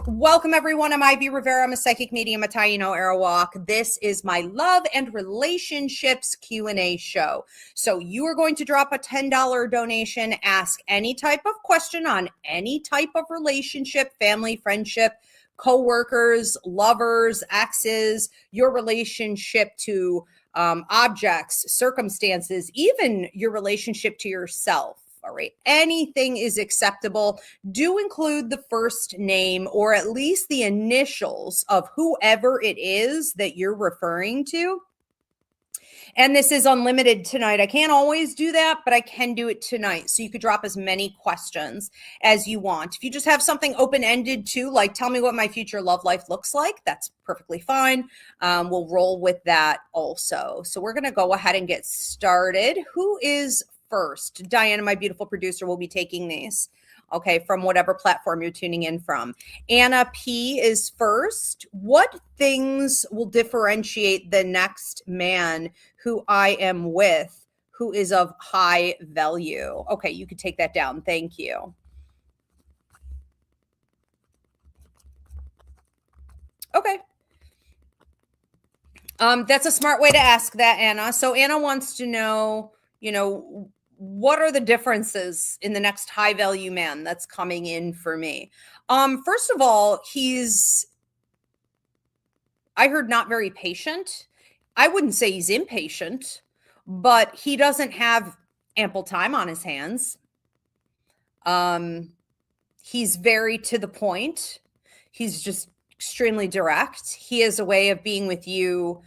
Welcome, everyone. I'm Ivy Rivera. I'm a psychic medium, a Taino Arawak. This is my love and relationships Q&A show. So you are going to drop a $10 donation, ask any type of question on any type of relationship, family, friendship, co-workers, lovers, exes, your relationship to objects, circumstances, even your relationship to yourself. All right. Anything is acceptable. Do include the first name or at least the initials of whoever it is that you're referring to. And this is unlimited tonight. I can't always do that, but I can do it tonight. So you could drop as many questions as you want. If you just have something open-ended too, like tell me what my future love life looks like, that's perfectly fine. We'll roll with that also. So we're going to go ahead and get started. Who is first? Diana, my beautiful producer, will be taking these, okay, from whatever platform you're tuning in from. Anna P is first. What things will differentiate the next man who I am with, who is of high value? Okay, you could take that down. Thank you. Okay. That's a smart way to ask that, Anna. So Anna wants to know, what are the differences in the next high value man that's coming in for me? First of all, I heard not very patient. I wouldn't say he's impatient, but he doesn't have ample time on his hands. He's very to the point. He's just extremely direct. He has a way of being with you,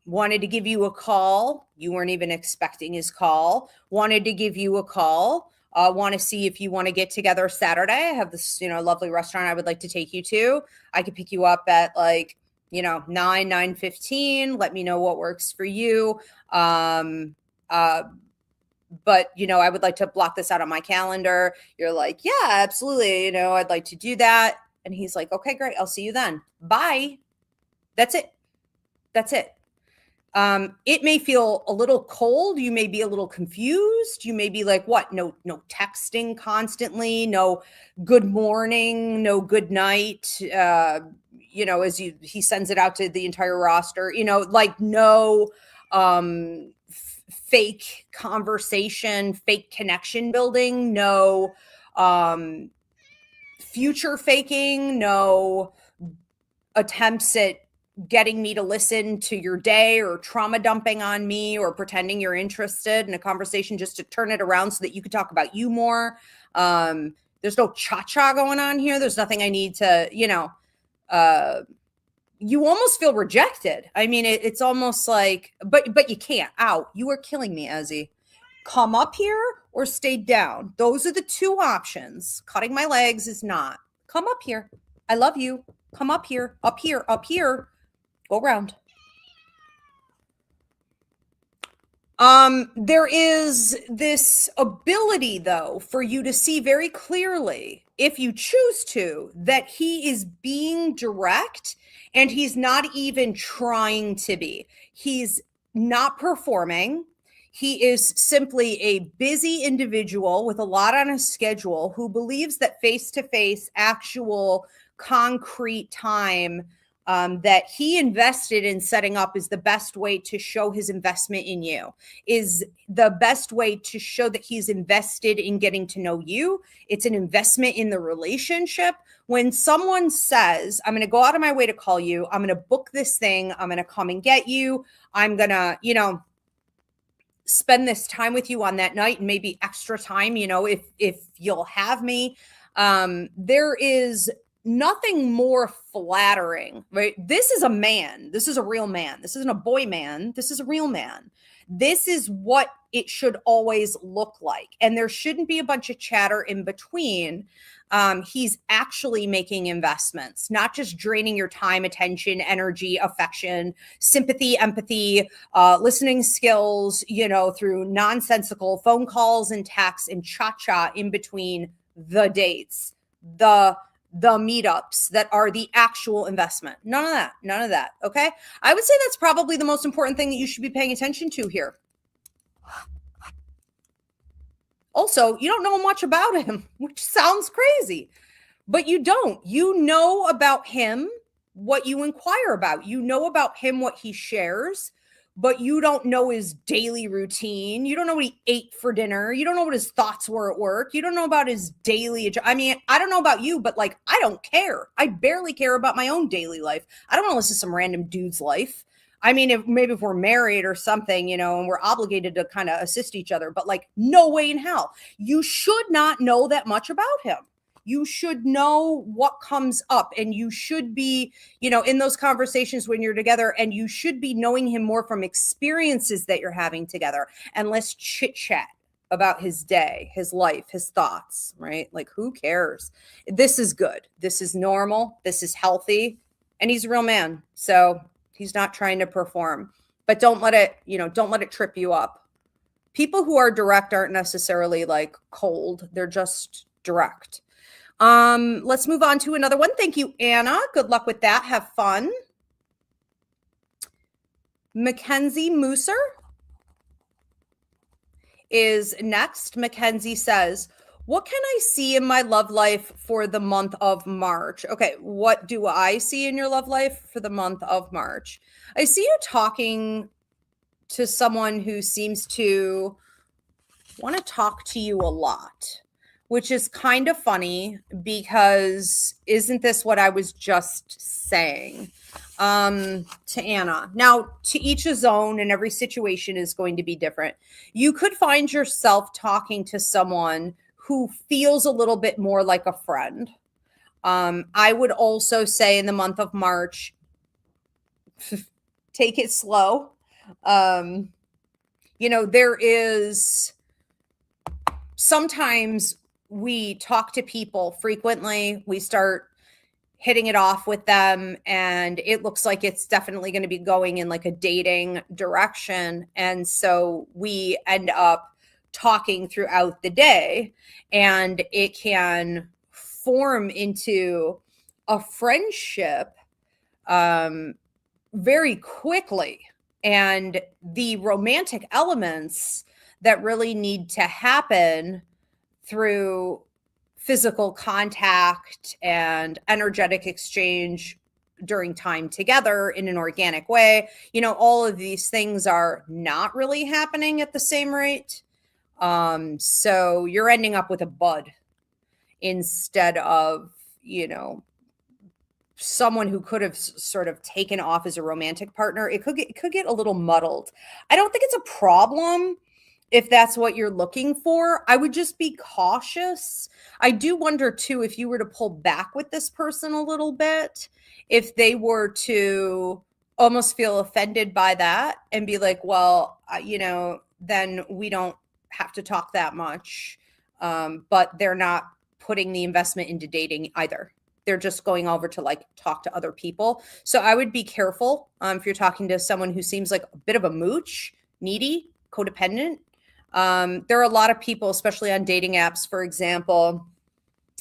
wanted to give you a call. You weren't even expecting his call. Wanted to give you a call. Want to see if you want to get together Saturday. I have this, lovely restaurant I would like to take you to. I could pick you up at 9:15. Let me know what works for you. But, I would like to block this out on my calendar. You're like, yeah, absolutely. I'd like to do that. And he's like, okay, great. I'll see you then. Bye. That's it. That's it. It may feel a little cold. You may be a little confused. You may be like, what? No texting constantly. No good morning. No good night. He sends it out to the entire roster, no, fake conversation, fake connection building, no, future faking, no attempts at getting me to listen to your day or trauma dumping on me or pretending you're interested in a conversation just to turn it around so that you could talk about you more. There's no cha-cha going on here. There's nothing I need to, you almost feel rejected. I mean, it's almost like, but you can't. Ow, you are killing me, Ezzy. Come up here or stay down. Those are the two options. Cutting my legs is not. Come up here. I love you. Come up here, up here, up here. Go around. There is this ability, though, for you to see very clearly, if you choose to, that he is being direct and he's not even trying to be. He's not performing. He is simply a busy individual with a lot on his schedule who believes that face-to-face, actual, concrete time that he invested in setting up is the best way to show his investment in you, is the best way to show that he's invested in getting to know you. It's an investment in the relationship. When someone says, I'm going to go out of my way to call you, I'm going to book this thing, I'm going to come and get you, I'm going to, spend this time with you on that night and maybe extra time, if you'll have me, there is nothing more flattering, right? This is a man. This is a real man. This isn't a boy man. This is a real man. This is what it should always look like. And there shouldn't be a bunch of chatter in between. He's actually making investments, not just draining your time, attention, energy, affection, sympathy, empathy, listening skills, through nonsensical phone calls and texts and cha-cha in between the dates, the meetups that are the actual investment. None of that. Okay. I would say that's probably the most important thing that you should be paying attention to here. Also, you don't know much about him, which sounds crazy. But you don't. You know about him what you inquire about. You know about him what he shares, but you don't know his daily routine. You don't know what he ate for dinner. You don't know what his thoughts were at work. You don't know about his daily. I mean, I don't know about you, but like, I don't care. I barely care about my own daily life. I don't want to listen to some random dude's life. I mean, if we're married or something, you know, and we're obligated to kind of assist each other, but like, no way in hell. You should not know that much about him. You should know what comes up, and you should be, you know, in those conversations when you're together, and you should be knowing him more from experiences that you're having together, and less chit chat about his day, his life, his thoughts, right? Like, who cares? This is good. This is normal. This is healthy. And he's a real man. So he's not trying to perform, but don't let it, you know, don't let it trip you up. People who are direct aren't necessarily like cold. They're just direct. Let's move on to another one. Thank you, Anna. Good luck with that. Have fun. Mackenzie Mooser is next. Mackenzie says, what can I see in my love life for the month of March? Okay, what do I see in your love life for the month of March? I see you talking to someone who seems to want to talk to you a lot, which is kind of funny because isn't this what I was just saying to Anna? Now, to each his own, and every situation is going to be different. You could find yourself talking to someone who feels a little bit more like a friend. I would also say in the month of March, take it slow. You know, there is sometimes we talk to people frequently, we start hitting it off with them, and it looks like it's definitely going to be going in like a dating direction. And so we end up talking throughout the day, and it can form into a friendship very quickly. And the romantic elements that really need to happen through physical contact and energetic exchange during time together in an organic way, you know, all of these things are not really happening at the same rate. So you're ending up with a bud instead of, you know, someone who could have sort of taken off as a romantic partner. It could get a little muddled. I don't think it's a problem if that's what you're looking for. I would just be cautious. I do wonder too, if you were to pull back with this person a little bit, if they were to almost feel offended by that and be like, well, you know, then we don't have to talk that much. But they're not putting the investment into dating either. They're just going over to like talk to other people. So I would be careful if you're talking to someone who seems like a bit of a mooch, needy, codependent. There are a lot of people, especially on dating apps, for example,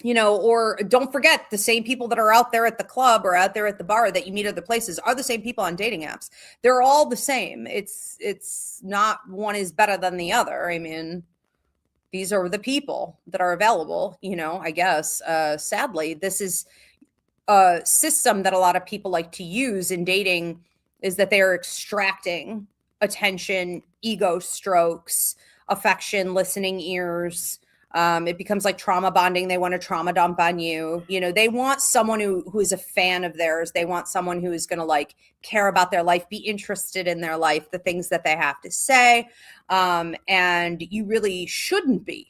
you know, or don't forget, the same people that are out there at the club or out there at the bar that you meet other places are the same people on dating apps. They're all the same. It's not one is better than the other. I mean, these are the people that are available, you know, I guess. Sadly, this is a system that a lot of people like to use in dating, is that they're extracting attention, ego strokes, affection, listening ears. It becomes like trauma bonding. They want to trauma dump on you. You know, they want someone who is a fan of theirs. They want someone who is going to like care about their life, be interested in their life, the things that they have to say. And you really shouldn't be.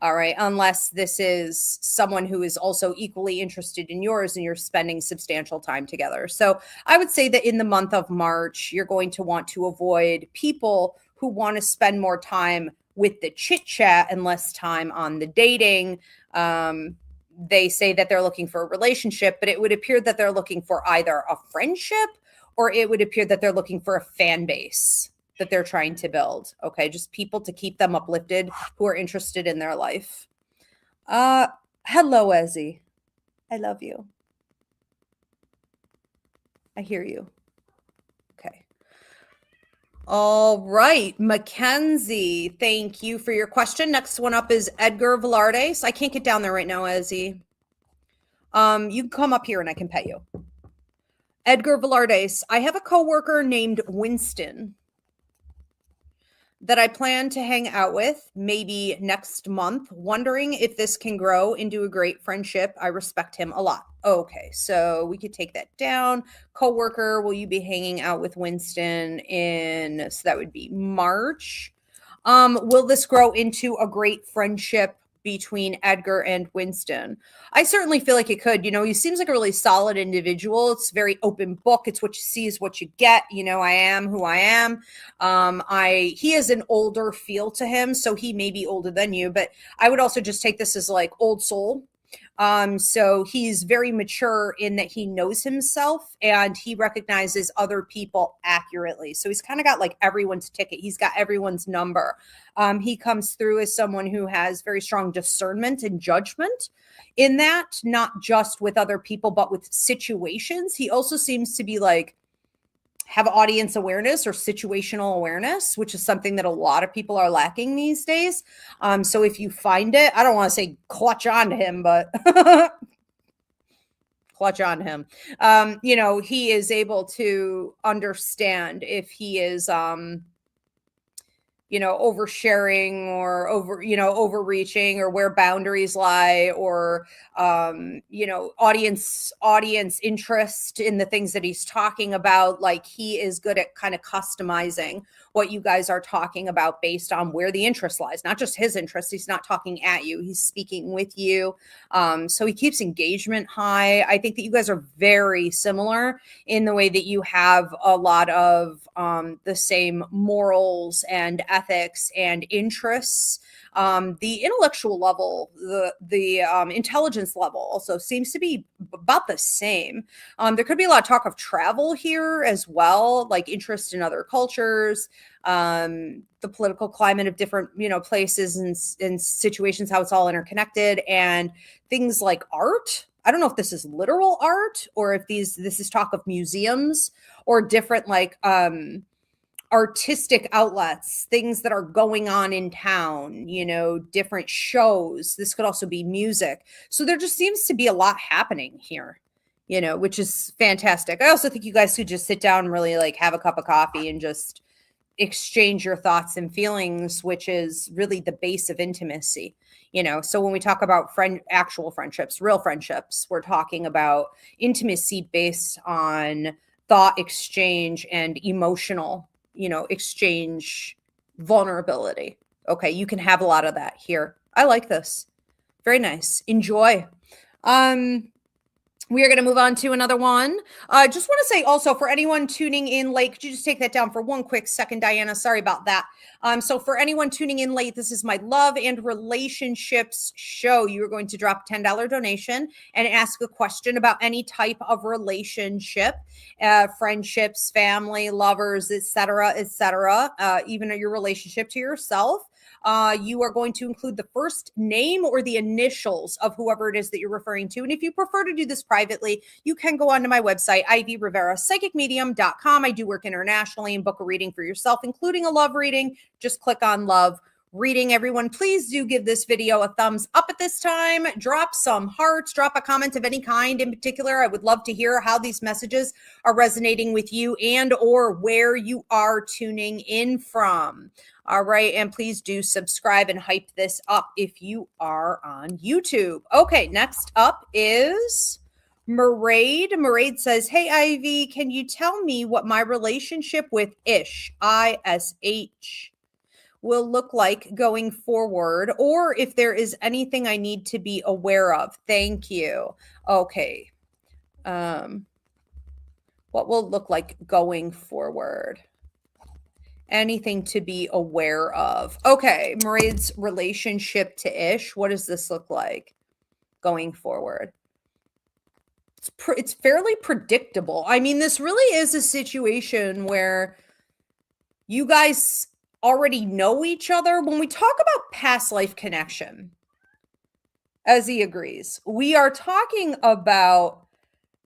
All right. Unless this is someone who is also equally interested in yours and you're spending substantial time together. So I would say that in the month of March, you're going to want to avoid people who want to spend more time with the chit chat and less time on the dating. They say that they're looking for a relationship, but it would appear that they're looking for either a friendship, or it would appear that they're looking for a fan base that they're trying to build. Okay. Just people to keep them uplifted who are interested in their life. Hello, Ezzy. I love you. I hear you. Okay. All right, Mackenzie, thank you for your question. Next one up is Edgar Velarde. So I can't get down there right now, Ezzy. You can come up here and I can pet you. Edgar Velardes, I have a coworker named Winston that I plan to hang out with maybe next month, wondering if this can grow into a great friendship. I respect him a lot. Okay, so we could take that down. Coworker, will you be hanging out with Winston in, so that would be March. Will this grow into a great friendship between Edgar and Winston? I certainly feel like it could. He seems like a really solid individual. It's a very open book. It's what you see is what you get. I am who I am. He has an older feel to him, so he may be older than you, but I would also just take this as like old soul. So he's very mature in that he knows himself and he recognizes other people accurately. So he's kind of got like everyone's ticket. He's got everyone's number. He comes through as someone who has very strong discernment and judgment in that, not just with other people, but with situations. He also seems to be like, have audience awareness or situational awareness, which is something that a lot of people are lacking these days. So if you find it, I don't want to say clutch on to him, but clutch on him. He is able to understand if he is, oversharing or overreaching, or where boundaries lie, or, audience interest in the things that he's talking about. Like, he is good at kind of customizing what you guys are talking about based on where the interest lies, not just his interest. He's not talking at you. He's speaking with you. So he keeps engagement high. I think that you guys are very similar in the way that you have a lot of the same morals and ethics and interests. The intellectual level, the intelligence level also seems to be about the same. There could be a lot of talk of travel here as well, like interest in other cultures, the political climate of different, places and situations, how it's all interconnected, and things like art. I don't know if this is literal art or if this is talk of museums or different like artistic outlets, things that are going on in town, different shows. This could also be music. So there just seems to be a lot happening here, which is fantastic. I also think you guys could just sit down and really like have a cup of coffee and just exchange your thoughts and feelings, which is really the base of intimacy. So when we talk about actual friendships, real friendships, we're talking about intimacy based on thought exchange and emotional exchange, vulnerability. Okay, you can have a lot of that here. I like this. Very nice. Enjoy. We are going to move on to another one. Just want to say also, for anyone tuning in late, could you just take that down for one quick second, Diana? Sorry about that. So for anyone tuning in late, this is my love and relationships show. You are going to drop a $10 donation and ask a question about any type of relationship, friendships, family, lovers, etc., even your relationship to yourself. You are going to include the first name or the initials of whoever it is that you're referring to. And if you prefer to do this privately, you can go onto my website, Ivy Rivera, psychicmedium.com. I do work internationally and book a reading for yourself, including a love reading. Just click on love reading. Everyone, please do give this video a thumbs up at this time. Drop some hearts, drop a comment of any kind. In particular, I would love to hear how these messages are resonating with you and or where you are tuning in from. All right. And please do subscribe and hype this up if you are on YouTube. Okay. Next up is Maraid. Maraid says, hey, Ivy, can you tell me what my relationship with Ish, ISH, will look like going forward, or if there is anything I need to be aware of? Thank you. Okay. What will it look like going forward? Anything to be aware of. Okay, Maraid's relationship to Ish. What does this look like going forward? It's fairly predictable. I mean, this really is a situation where you guys already know each other. When we talk about past life connection, as he agrees, we are talking about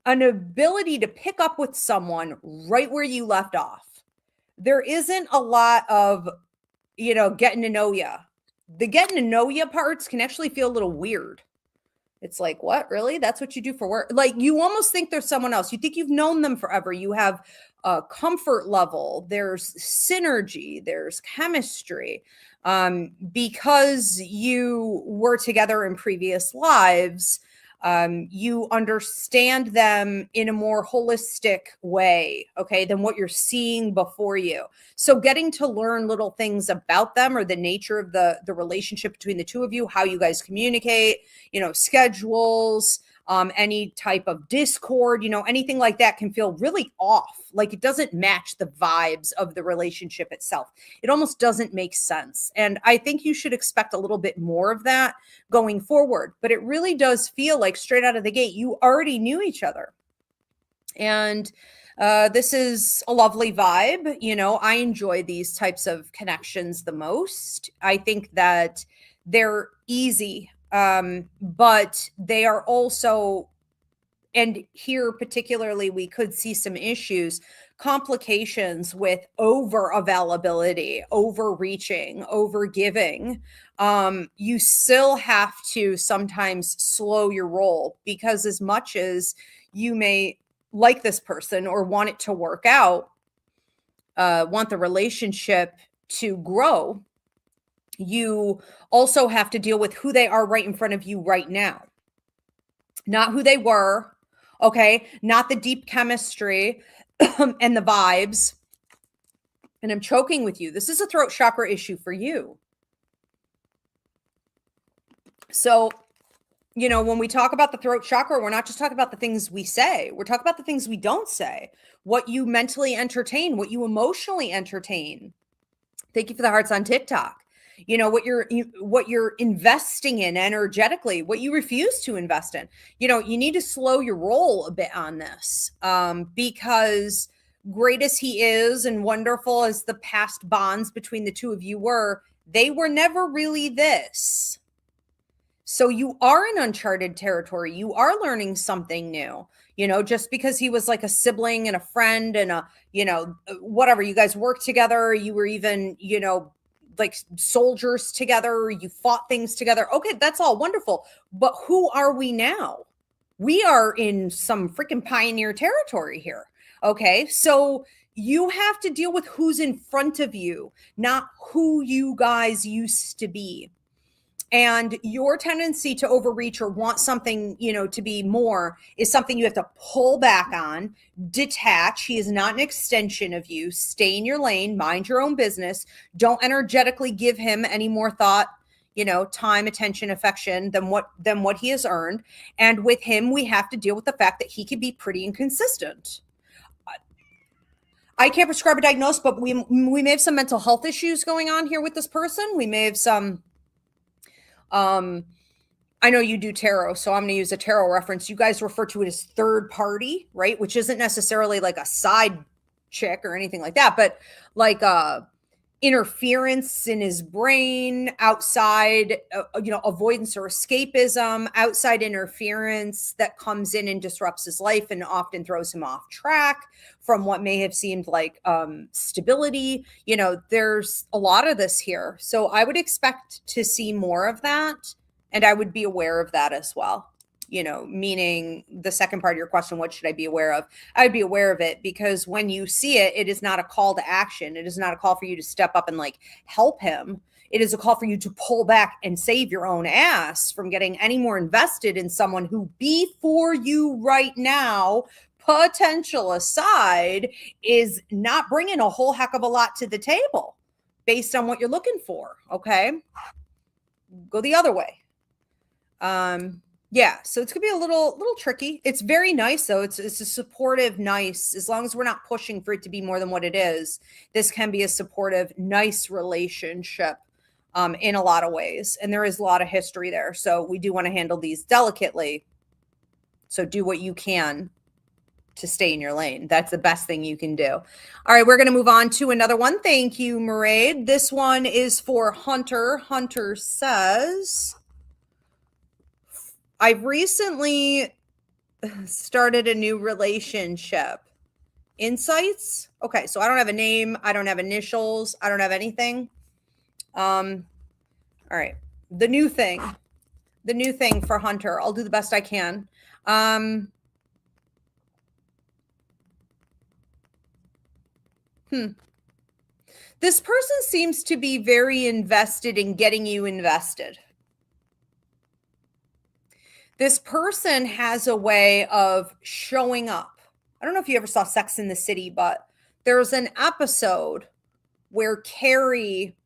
an ability to pick up with someone right where you left off. There isn't a lot of, getting to know you. The getting to know you parts can actually feel a little weird. It's like, what? Really? That's what you do for work? Like, you almost think there's someone else. You think you've known them forever. You have a comfort level. There's synergy. There's chemistry. Because you were together in previous lives, you understand them in a more holistic way, okay, than what you're seeing before you. So getting to learn little things about them, or the nature of the relationship between the two of you, how you guys communicate, schedules, any type of discord, anything like that can feel really off. Like it doesn't match the vibes of the relationship itself. It almost doesn't make sense. And I think you should expect a little bit more of that going forward. But it really does feel like straight out of the gate, you already knew each other. And this is a lovely vibe. I enjoy these types of connections the most. I think that they're easy, but they are also, and here particularly, we could see some issues, complications with over availability, overreaching, over giving. You still have to sometimes slow your roll, because as much as you may like this person or want it to work out, want the relationship to grow, you also have to deal with who they are right in front of you right now, not who they were. Okay. Not the deep chemistry and the vibes. And I'm choking with you. This is a throat chakra issue for you. So, when we talk about the throat chakra, we're not just talking about the things we say. We're talking about the things we don't say, what you mentally entertain, what you emotionally entertain. Thank you for the hearts on TikTok. What you're investing in energetically, what you refuse to invest in. You need to slow your roll a bit on this, because great as he is and wonderful as the past bonds between the two of you were, they were never really this. So you are in uncharted territory. You are learning something new. Just because he was like a sibling and a friend and whatever, you guys worked together, you were even, like soldiers together, you fought things together. Okay, that's all wonderful. But who are we now? We are in some freaking pioneer territory here. Okay, so you have to deal with who's in front of you, not who you guys used to be. And your tendency to overreach or want something, to be more, is something you have to pull back on, detach. He is not an extension of you. Stay in your lane, mind your own business. Don't energetically give him any more thought, time, attention, affection than what he has earned. And with him, we have to deal with the fact that he can be pretty inconsistent. I can't prescribe a diagnosis, but we may have some mental health issues going on here with this person. We may have some, I know you do tarot, so I'm going to use a tarot reference. You guys refer to it as third party, right? Which isn't necessarily like a side chick or anything like that, but like interference in his brain, outside, avoidance or escapism, outside interference that comes in and disrupts his life and often throws him off track from what may have seemed like stability. There's a lot of this here. So I would expect to see more of that. And I would be aware of that as well. Meaning the second part of your question, what should I be aware of? I'd be aware of it, because when you see it, it is not a call to action. It is not a call for you to step up and like help him. It is a call for you to pull back and save your own ass from getting any more invested in someone who, before you right now, potential aside, is not bringing a whole heck of a lot to the table based on what you're looking for. Okay. Go the other way. Yeah, so it's gonna be a little tricky. It's very nice though. It's a supportive, nice, as long as we're not pushing for it to be more than what it is. This can be a supportive, nice relationship in a lot of ways. And there is a lot of history there. So we do want to handle these delicately. So do what you can to stay in your lane. That's the best thing you can do. All right, we're going to move on to another one. Thank you, Mairead. This one is for Hunter. Hunter says, I've recently started a new relationship. Insights? Okay, so I don't have a name. I don't have initials. I don't have anything. All right. The new thing. The new thing for Hunter. I'll do the best I can. This person seems to be very invested in getting you invested. This person has a way of showing up. I don't know if you ever saw Sex in the City, but there's an episode where Carrie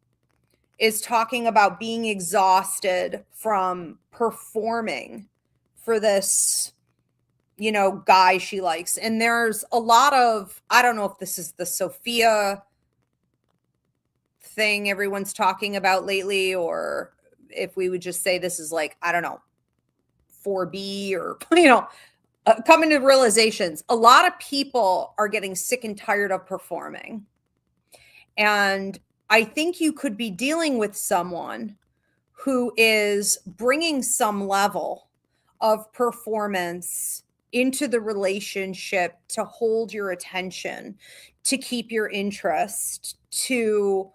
is talking about being exhausted from performing for this, guy she likes. And there's a lot of, I don't know if this is the Sophia thing everyone's talking about lately, or if we would just say this is like, I don't know, 4B or, coming to realizations. A lot of people are getting sick and tired of performing. And I think you could be dealing with someone who is bringing some level of performance into the relationship to hold your attention, to keep your interest, to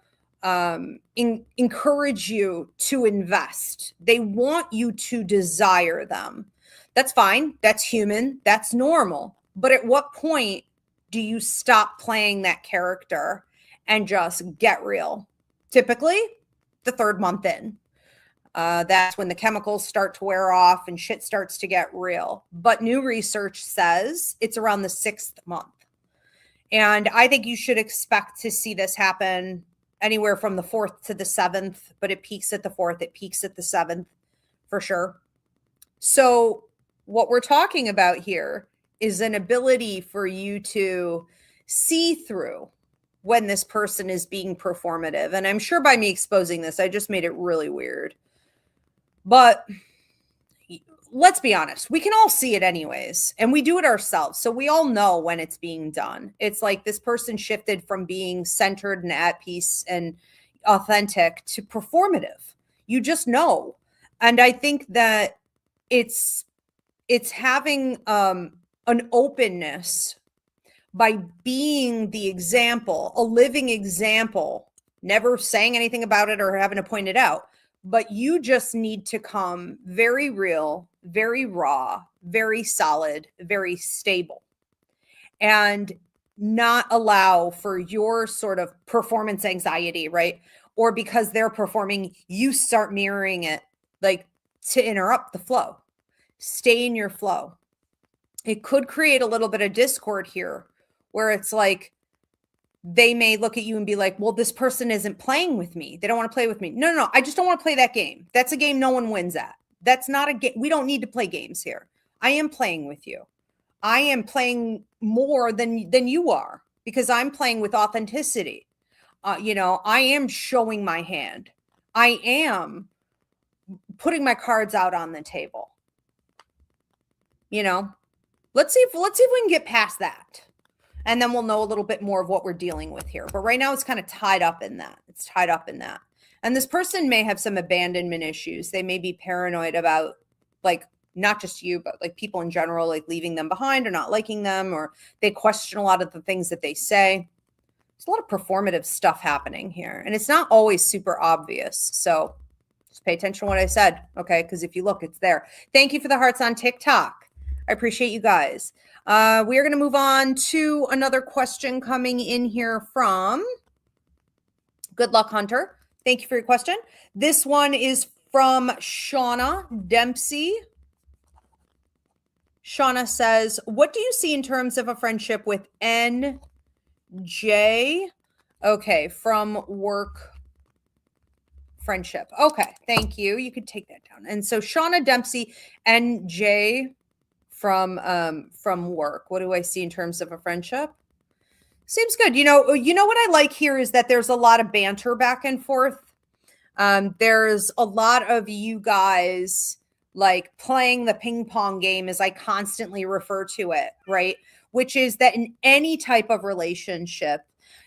encourage you to invest. They want you to desire them. That's fine. That's human. That's normal. But at what point do you stop playing that character and just get real? Typically, the 3rd month in. That's when the chemicals start to wear off and shit starts to get real. But new research says it's around the 6th month. And I think you should expect to see this happen anywhere from the 4th to the 7th, but it peaks at the 4th, it peaks at the 7th for sure. So what we're talking about here is an ability for you to see through when this person is being performative. And I'm sure by me exposing this, I just made it really weird. But let's be honest, we can all see it anyways, and we do it ourselves. So we all know when it's being done. It's like this person shifted from being centered and at peace and authentic to performative. You just know. And I think that it's having an openness by being the example, a living example, never saying anything about it or having to point it out. But you just need to come very real, very raw, very solid, very stable, and not allow for your sort of performance anxiety, right? Or because they're performing, you start mirroring it, like, to interrupt the flow. Stay in your flow. It could create a little bit of discord here where it's like, they may look at you and be like, well, this person isn't playing with me. They don't want to play with me. No. I just don't want to play that game. That's a game no one wins at. That's not a game. We don't need to play games here. I am playing with you. I am playing more than you are because I'm playing with authenticity. I am showing my hand. I am putting my cards out on the table. Let's see if we can get past that. And then we'll know a little bit more of what we're dealing with here. But right now it's kind of tied up in that. It's tied up in that. And this person may have some abandonment issues. They may be paranoid about, like, not just you, but like people in general, like leaving them behind or not liking them, or they question a lot of the things that they say. There's a lot of performative stuff happening here. And it's not always super obvious. So just pay attention to what I said, okay? Because if you look, it's there. Thank you for the hearts on TikTok. I appreciate you guys. We are going to move on to another question coming in here from Good Luck Hunter. Thank you for your question. This one is from Shauna Dempsey. Shauna says, what do you see in terms of a friendship with NJ? Okay, from work friendship. Okay, thank you. You could take that down. And so Shauna Dempsey, NJ from work. What do I see in terms of a friendship? Seems good. You know what I like here is that there's a lot of banter back and forth. There's a lot of you guys like playing the ping pong game, as I constantly refer to it, right? Which is that in any type of relationship,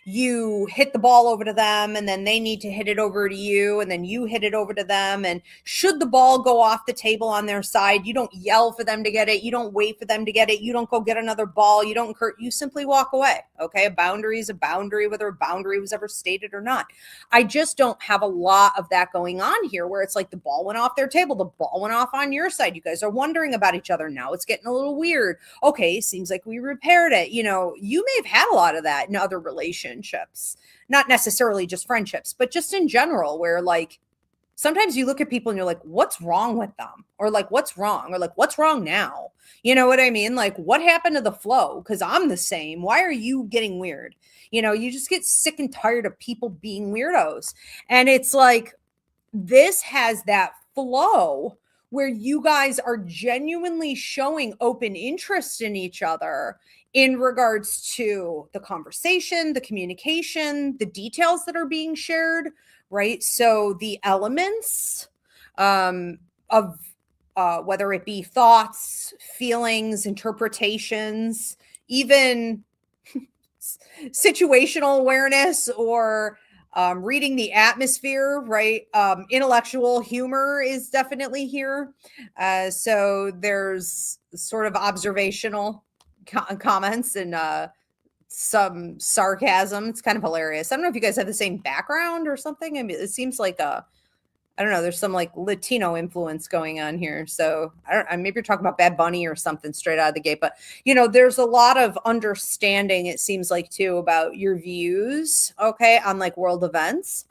you hit the ball over to them and then they need to hit it over to you and then you hit it over to them. And should the ball go off the table on their side, you don't yell for them to get it. You don't wait for them to get it. You don't go get another ball. You don't you simply walk away. Okay. A boundary is a boundary, whether a boundary was ever stated or not. I just don't have a lot of that going on here where it's like the ball went off their table. The ball went off on your side. You guys are wondering about each other. Now it's getting a little weird. Okay. Seems like we repaired it. You know, you may have had a lot of that in other relationships, not necessarily just friendships, but just in general, where like sometimes you look at people and you're like, what's wrong with them? Or like, what's wrong? Or like, what's wrong now? You know what I mean? Like, what happened to the flow? Because I'm the same. Why are you getting weird? You know, you just get sick and tired of people being weirdos. And it's like, this has that flow where you guys are genuinely showing open interest in each other in regards to the conversation, the communication, the details that are being shared, right? So the elements of whether it be thoughts, feelings, interpretations, even situational awareness or reading the atmosphere, right? Intellectual humor is definitely here. So there's sort of observational comments and some sarcasm. It's kind of hilarious. I don't know if you guys have the same background or something. I mean, it seems like I don't know, there's some like Latino influence going on here. So maybe you're talking about Bad Bunny or something straight out of the gate, but you know, there's a lot of understanding, it seems like too, about your views, okay, on like world events.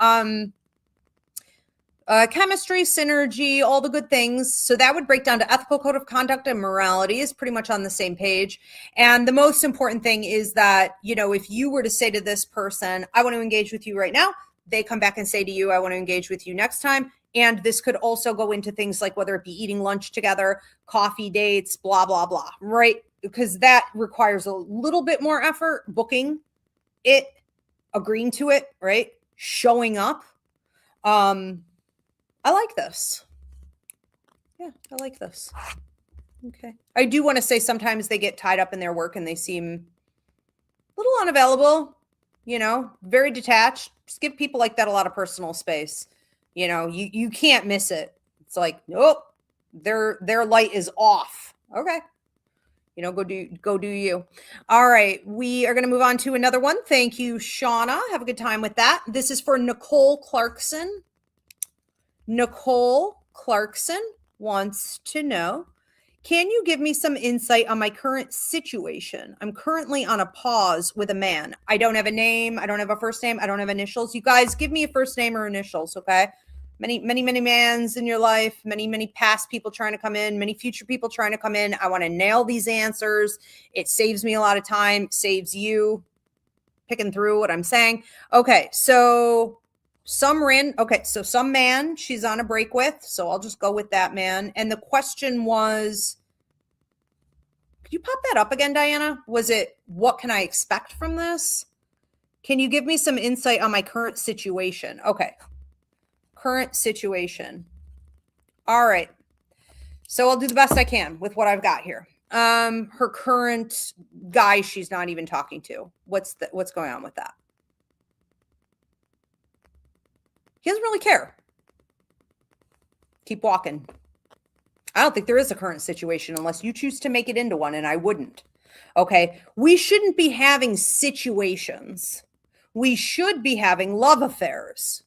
Chemistry, synergy, all the good things. So that would break down to ethical code of conduct and morality is pretty much on the same page. And the most important thing is that, you know, if you were to say to this person, I want to engage with you right now, they come back and say to you, I want to engage with you next time. And this could also go into things like whether it be eating lunch together, coffee dates, blah, blah, blah, right? Because that requires a little bit more effort, booking it, agreeing to it, right? Showing up. I like this. Yeah, I like this. Okay. I do want to say sometimes they get tied up in their work and they seem a little unavailable, you know, very detached. Just give people like that a lot of personal space. You know, you can't miss it. It's like, nope, their light is off. Okay. You know, go do you. All right. We are going to move on to another one. Thank you, Shauna. Have a good time with that. This is for Nicole Clarkson. Nicole Clarkson wants to know, can you give me some insight on my current situation? I'm currently on a pause with a man. I don't have a name. I don't have a first name. I don't have initials. You guys give me a first name or initials, okay? Many mans in your life, many past people trying to come in, many future people trying to come in. I want to nail these answers. It saves me a lot of time, saves you picking through what I'm saying. Okay, so some man she's on a break with, so I'll just go with that man. And the question was, could you pop that up again, Diana? Was it, what can I expect from this? Can you give me some insight on my current situation? Okay. Current situation. All right. So I'll do the best I can with what I've got here. Her current guy she's not even talking to. What's going on with that? He doesn't really care. Keep walking. I don't think there is a current situation unless you choose to make it into one, and I wouldn't. Okay. We shouldn't be having situations. We should be having love affairs.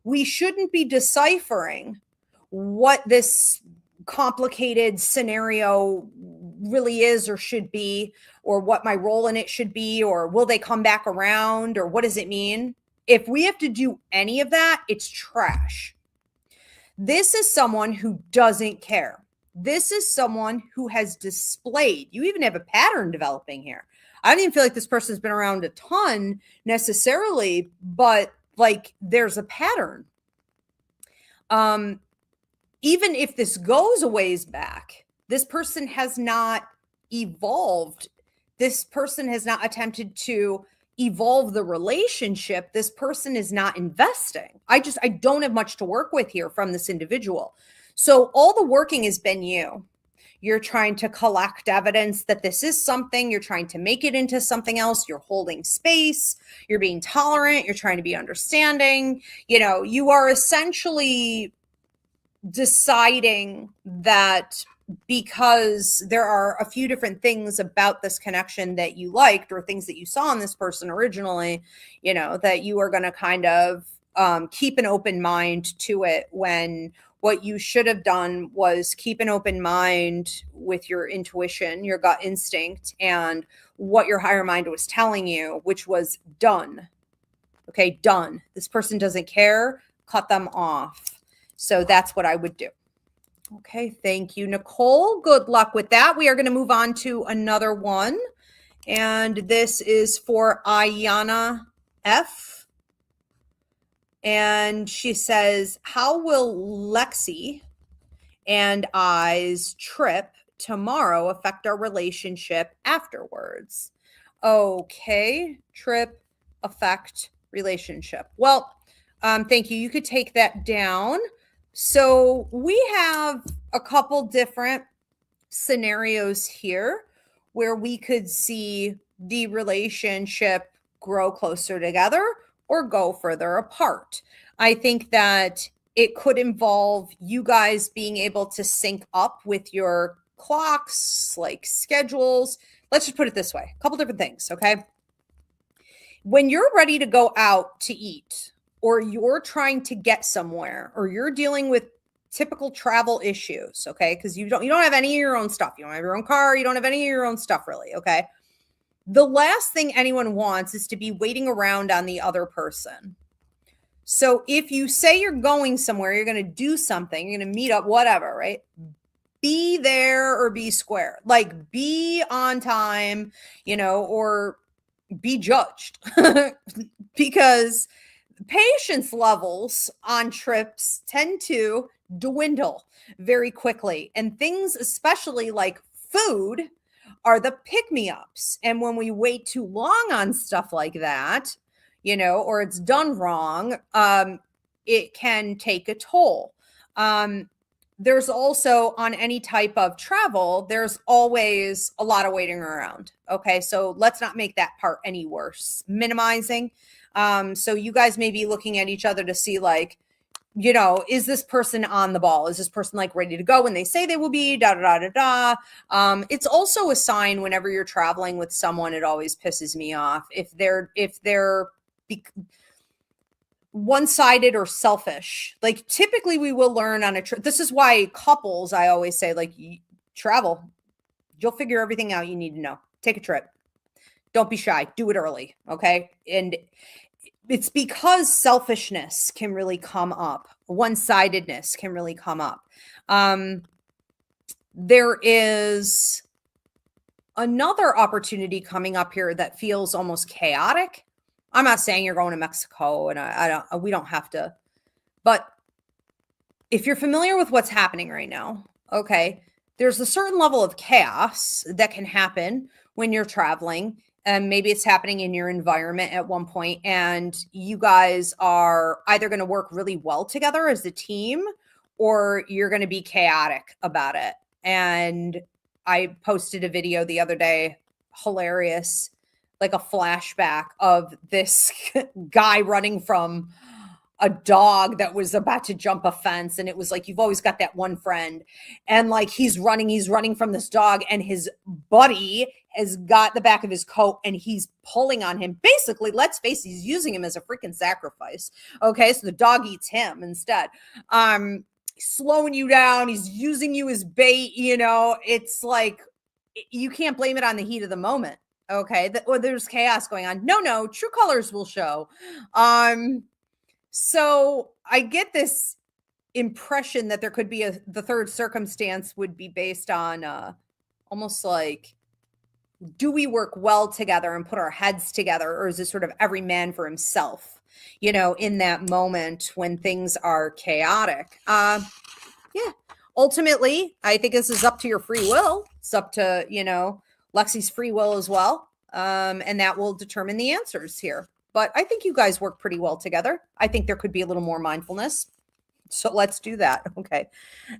We shouldn't be deciphering what this complicated scenario really is or should be, or what my role in it should be, or will they come back around, or what does it mean? If we have to do any of that, it's trash. This is someone who doesn't care. This is someone who has displayed, you even have a pattern developing here. I don't even feel like this person's been around a ton necessarily, but like there's a pattern. Even if this goes a ways back, this person has not evolved. This person has not attempted to evolve the relationship. This person is not investing. I don't have much to work with here from this individual. So all the working has been you. You're trying to collect evidence that this is something. You're trying to make it into something else. You're holding space. You're being tolerant. You're trying to be understanding. You know, you are essentially deciding that because there are a few different things about this connection that you liked or things that you saw in this person originally, you know, that you are going to kind of keep an open mind to it, when what you should have done was keep an open mind with your intuition, your gut instinct, and what your higher mind was telling you, which was done. Okay, done. This person doesn't care. Cut them off. So that's what I would do. Okay, thank you, Nicole. Good luck with that. We are going to move on to another one. And this is for Ayana F. And she says, how will Lexi and I's trip tomorrow affect our relationship afterwards? Okay, trip, affect, relationship. Well, thank you. You could take that down. So we have a couple different scenarios here where we could see the relationship grow closer together or go further apart. I think that it could involve you guys being able to sync up with your clocks, like schedules. Let's just put it this way, a couple different things, okay? When you're ready to go out to eat, or you're trying to get somewhere, or you're dealing with typical travel issues, okay? Because you don't have any of your own stuff. You don't have your own car. You don't have any of your own stuff, really, okay? The last thing anyone wants is to be waiting around on the other person. So if you say you're going somewhere, you're going to do something, you're going to meet up, whatever, right? Be there or be square. Like, be on time, you know, or be judged. Because patience levels on trips tend to dwindle very quickly. And things, especially like food, are the pick-me-ups. And when we wait too long on stuff like that, you know, or it's done wrong, it can take a toll. There's also, on any type of travel, there's always a lot of waiting around. Okay, so let's not make that part any worse. Minimizing. So you guys may be looking at each other to see, like, you know, is this person on the ball? Is this person like ready to go when they say they will be? Da da da da da. It's also a sign whenever you're traveling with someone. It always pisses me off if they're one-sided or selfish. Like, typically we will learn on a trip. This is why couples, I always say, like, travel, you'll figure everything out you need to know. Take a trip. Don't be shy. Do it early. Okay. And it's because selfishness can really come up. One-sidedness can really come up. There is another opportunity coming up here that feels almost chaotic. I'm not saying you're going to Mexico, and we don't have to, but if you're familiar with what's happening right now, okay, there's a certain level of chaos that can happen when you're traveling, and maybe it's happening in your environment at one point, and you guys are either going to work really well together as a team, or you're going to be chaotic about it. And I posted a video the other day, hilarious, like a flashback of this guy running from a dog that was about to jump a fence. And it was like, you've always got that one friend, and like he's running from this dog, and his buddy has got the back of his coat and he's pulling on him. Basically, let's face it, he's using him as a freaking sacrifice. Okay. So the dog eats him instead. Slowing you down. He's using you as bait. You know, it's like, you can't blame it on the heat of the moment. Okay. Or there's chaos going on. No, true colors will show. So I get this impression that there could be the third circumstance would be based on almost like, do we work well together and put our heads together, or is it sort of every man for himself, you know, in that moment when things are chaotic? Yeah. Ultimately, I think this is up to your free will. It's up to, you know, Lexi's free will as well. And that will determine the answers here. But I think you guys work pretty well together. I think there could be a little more mindfulness. So let's do that. Okay.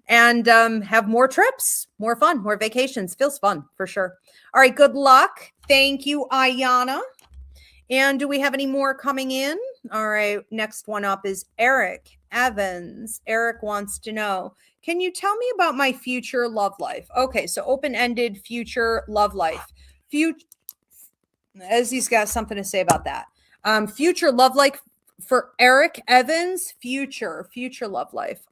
And have more trips, more fun, more vacations. Feels fun for sure. All right. Good luck. Thank you, Ayana. And do we have any more coming in? All right. Next one up is Eric Evans. Eric wants to know, can you tell me about my future love life? Okay. So open-ended future love life. As he's got something to say about that. Future love life for Eric Evans, future love life.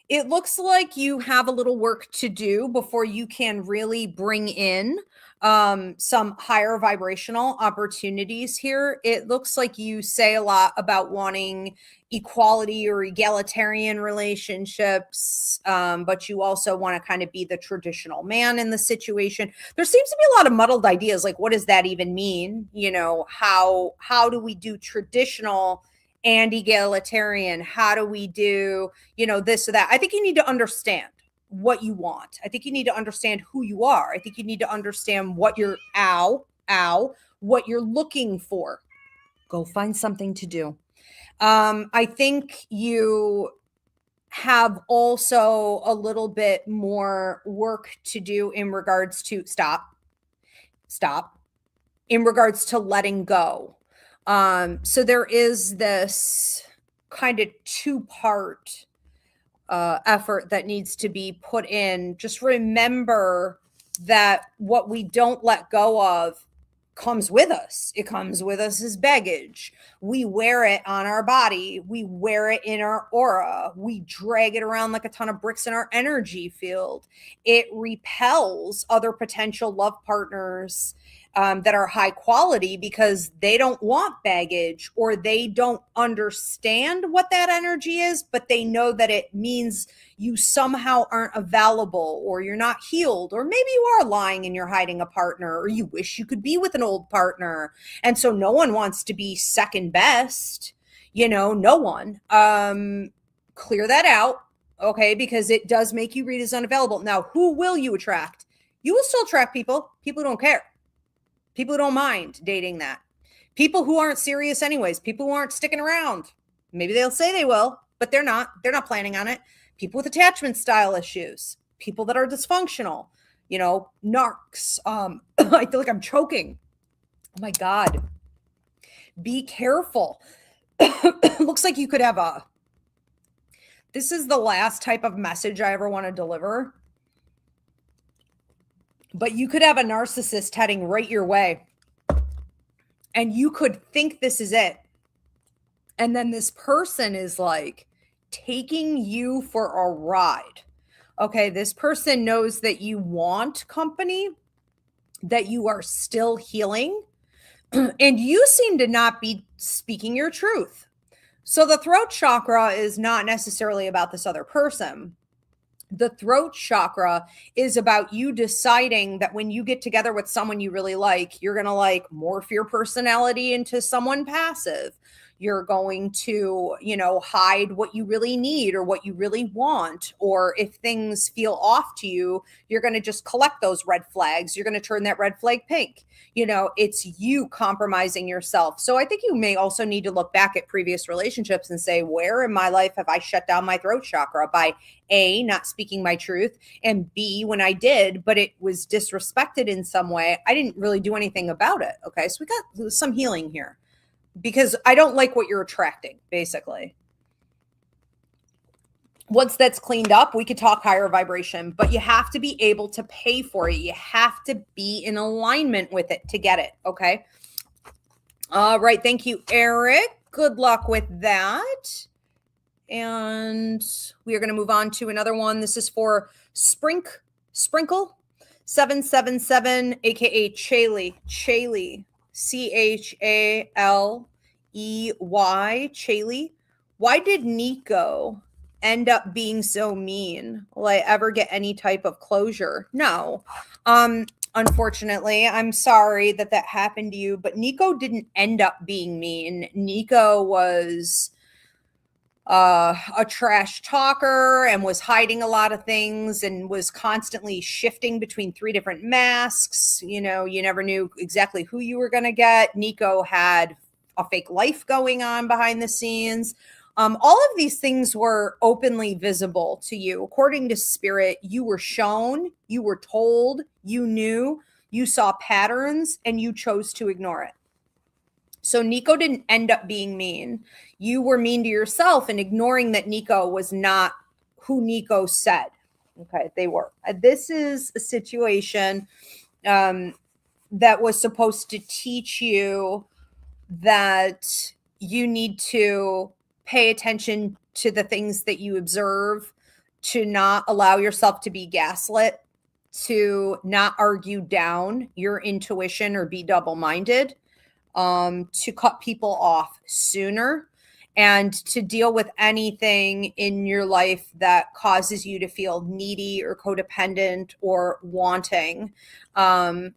It looks like you have a little work to do before you can really bring in some higher vibrational opportunities here. It looks like you say a lot about wanting equality or egalitarian relationships, but you also want to kind of be the traditional man in the situation. There seems to be a lot of muddled ideas, like what does that even mean? You know, how do we do traditional and egalitarian? How do we do, you know, this or that? I think you need to understand what you want. I think you need to understand who you are. I think you need to understand what you're, what you're looking for. Go find something to do. I think you have also a little bit more work to do in regards to stop, in regards to letting go. So there is this kind of two-part effort that needs to be put in. Just remember that what we don't let go of comes with us. It comes with us as baggage. We wear it on our body. We wear it in our aura. We drag it around like a ton of bricks in our energy field. It repels other potential love partners that are high quality because they don't want baggage, or they don't understand what that energy is, but they know that it means you somehow aren't available, or you're not healed, or maybe you are lying and you're hiding a partner, or you wish you could be with an old partner. And so no one wants to be second best, you know, no one. Clear that out, okay? Because it does make you read as unavailable. Now, who will you attract? You will still attract people who don't care. People who don't mind dating that. People who aren't serious anyways. People who aren't sticking around. Maybe they'll say they will, but they're not. They're not planning on it. People with attachment style issues. People that are dysfunctional. You know, narcs. I feel like I'm choking. Oh my God. Be careful. Looks like you could have this is the last type of message I ever want to deliver. But you could have a narcissist heading right your way, and you could think this is it. And then this person is like taking you for a ride. Okay, this person knows that you want company, that you are still healing, and you seem to not be speaking your truth. So the throat chakra is not necessarily about this other person. The throat chakra is about you deciding that when you get together with someone you really like, you're going to like morph your personality into someone passive. You're going to, you know, hide what you really need or what you really want. Or if things feel off to you, you're going to just collect those red flags. You're going to turn that red flag pink. You know, it's you compromising yourself. So I think you may also need to look back at previous relationships and say, where in my life have I shut down my throat chakra by A, not speaking my truth, and B, when I did, but it was disrespected in some way, I didn't really do anything about it. Okay. So we got some healing here, because I don't like what you're attracting, basically. Once that's cleaned up, we could talk higher vibration, but you have to be able to pay for it. You have to be in alignment with it to get it. Okay. All right. Thank you, Eric. Good luck with that. And we are going to move on to another one. This is for Sprinkle 777, aka Chaley. Chaley. Chaley. Why did Nico end up being so mean? Will I ever get any type of closure? No. Unfortunately, I'm sorry that happened to you, but Nico didn't end up being mean. Nico was a trash talker and was hiding a lot of things and was constantly shifting between 3 different masks. You know, you never knew exactly who you were going to get. Nico had a fake life going on behind the scenes. All of these things were openly visible to you. According to spirit, you were shown, you were told, you knew, you saw patterns, and you chose to ignore it. So Nico didn't end up being mean. You were mean to yourself and ignoring that Nico was not who Nico said. Okay, they were. This is a situation that was supposed to teach you that you need to pay attention to the things that you observe, to not allow yourself to be gaslit, to not argue down your intuition or be double-minded, to cut people off sooner, and to deal with anything in your life that causes you to feel needy or codependent or wanting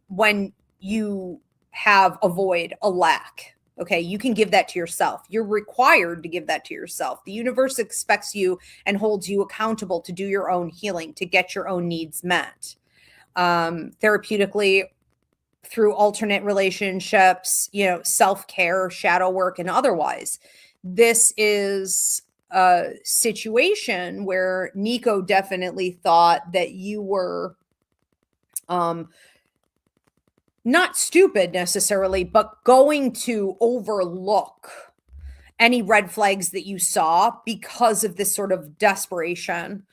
when you have a void, a lack. Okay, you can give that to yourself. You're required to give that to yourself. The universe expects you and holds you accountable to do your own healing, to get your own needs met. Therapeutically, through alternate relationships, self-care, shadow work, and otherwise. This is a situation where Nico definitely thought that you were not stupid necessarily, but going to overlook any red flags that you saw because of this sort of desperation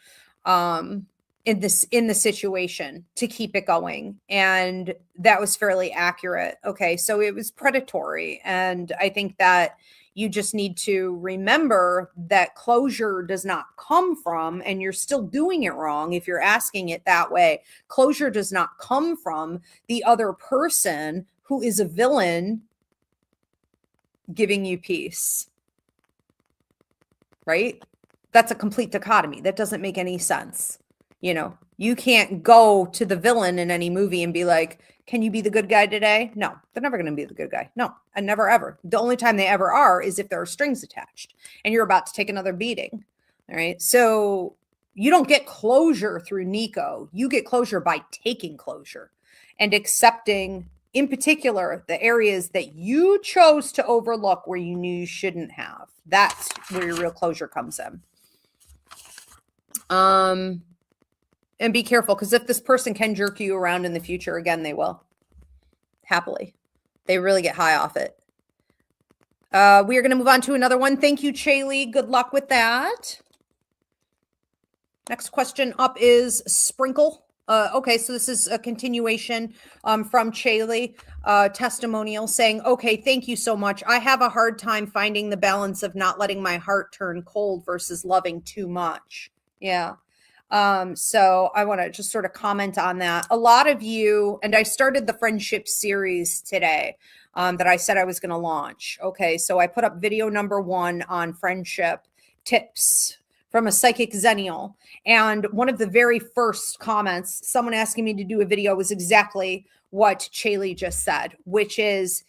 in the situation to keep it going. And that was fairly accurate. Okay, so it was predatory. And I think that you just need to remember that closure does not come from, and you're still doing it wrong if you're asking it that way. Closure does not come from the other person who is a villain giving you peace. Right? That's a complete dichotomy. That doesn't make any sense. You can't go to the villain in any movie and be like, can you be the good guy today? No, they're never going to be the good guy. No, and never, ever. The only time they ever are is if there are strings attached and you're about to take another beating. All right. So you don't get closure through Nico. You get closure by taking closure and accepting, in particular, the areas that you chose to overlook where you knew you shouldn't have. That's where your real closure comes in. And be careful, because if this person can jerk you around in the future, again, they will. Happily. They really get high off it. We are going to move on to another one. Thank you, Chaylee. Good luck with that. Next question up is Sprinkle. Okay, so this is a continuation from Chaylee, testimonial saying, okay, thank you so much. I have a hard time finding the balance of not letting my heart turn cold versus loving too much. Yeah. So I want to just sort of comment on that. A lot of you, and I started the friendship series today, that I said I was going to launch. Okay. So I put up video number 1 on friendship tips from a psychic Xennial. And one of the very first comments, someone asking me to do a video, was exactly what Chaylee just said, which is,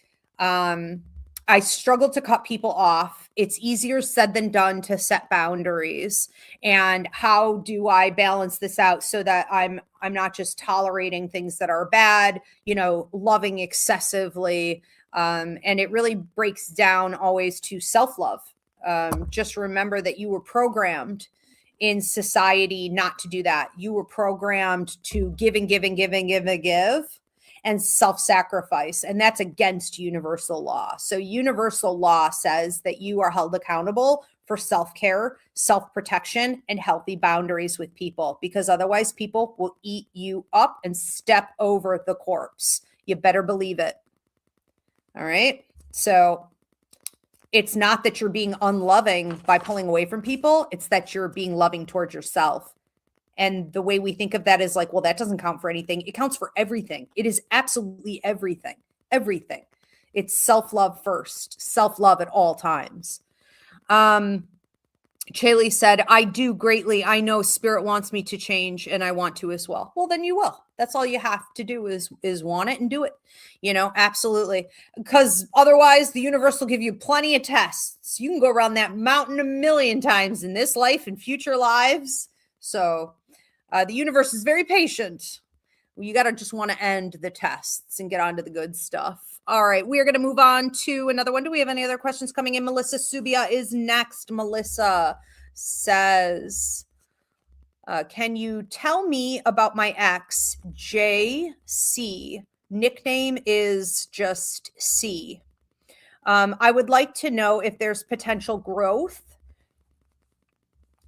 I struggle to cut people off. It's easier said than done to set boundaries. And how do I balance this out so that I'm not just tolerating things that are bad, loving excessively. And it really breaks down always to self-love. Just remember that you were programmed in society not to do that. You were programmed to give and give and give and give and give, and self-sacrifice. And that's against universal law. So universal law says that you are held accountable for self-care, self-protection, and healthy boundaries with people, because otherwise people will eat you up and step over the corpse. You better believe it. All right. So it's not that you're being unloving by pulling away from people. It's that you're being loving towards yourself. And the way we think of that is like, well, that doesn't count for anything. It counts for everything. It is absolutely everything. Everything. It's self-love first. Self-love at all times. Chaylee said, I do greatly. I know spirit wants me to change and I want to as well. Well, then you will. That's all you have to do is want it and do it. Absolutely. Because otherwise the universe will give you plenty of tests. You can go around that mountain a million times in this life and future lives. So the universe is very patient You got to just want to end the tests and get on to the good stuff. All right, we are going to move on to another one. Do we have any other questions coming in? Melissa Subia is next. Melissa says, can you tell me about my ex, JC? Nickname is just C. I would like to know if there's potential growth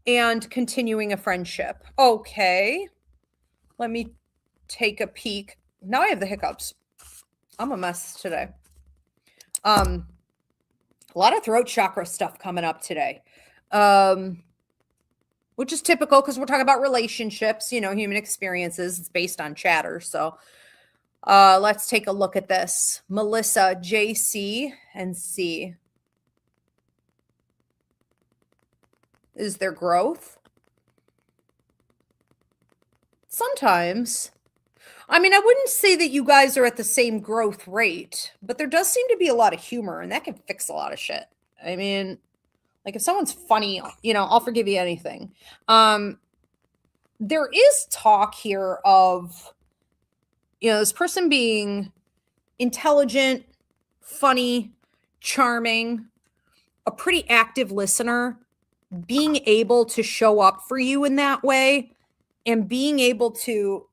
and continuing a friendship. Okay. Let me take a peek. Now I have the hiccups. I'm a mess today. A lot of throat chakra stuff coming up today. Which is typical because we're talking about relationships, you know, human experiences. It's based on chatter. So let's take a look at this. Melissa, JC, and C. Is there growth? Sometimes. I mean, I wouldn't say that you guys are at the same growth rate, but there does seem to be a lot of humor, and that can fix a lot of shit. I mean, like if someone's funny, you know, I'll forgive you anything. There is talk here of, you know, this person being intelligent, funny, charming, a pretty active listener, being able to show up for you in that way, and being able to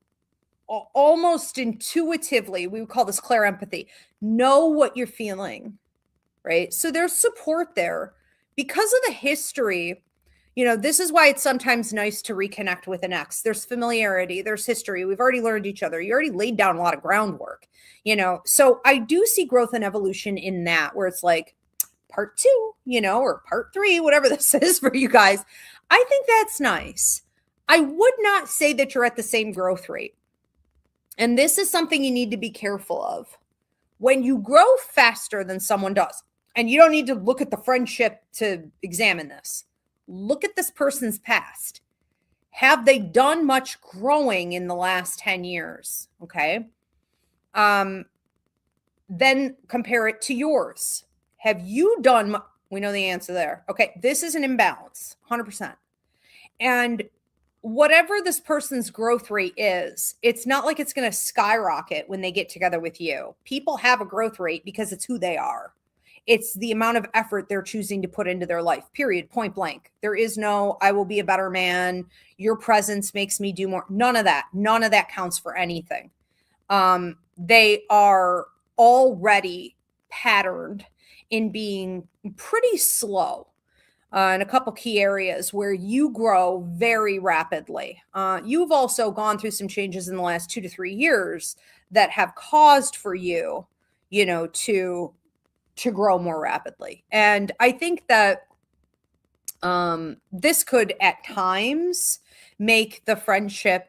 almost intuitively, we would call this clear empathy, know what you're feeling, right? So there's support there. Because of the history, you know, this is why it's sometimes nice to reconnect with an ex. There's familiarity, there's history. We've already learned each other. You already laid down a lot of groundwork, you know? So I do see growth and evolution in that, where it's like part 2, you know, or part 3, whatever this is for you guys. I think that's nice. I would not say that you're at the same growth rate. And this is something you need to be careful of. When you grow faster than someone does, and you don't need to look at the friendship to examine this. Look at this person's past. Have they done much growing in the last 10 years? Okay. Then compare it to yours. Have you done, we know the answer there. Okay. This is an imbalance, 100%. And whatever this person's growth rate is, it's not like it's going to skyrocket when they get together with you. People have a growth rate because it's who they are. It's the amount of effort they're choosing to put into their life, period, point blank. There is no, I will be a better man. Your presence makes me do more. None of that. None of that counts for anything. They are already patterned in being pretty slow in a couple key areas where you grow very rapidly. You've also gone through some changes in the last 2 to 3 years that have caused for you, you know, to grow more rapidly. And I think that this could at times make the friendship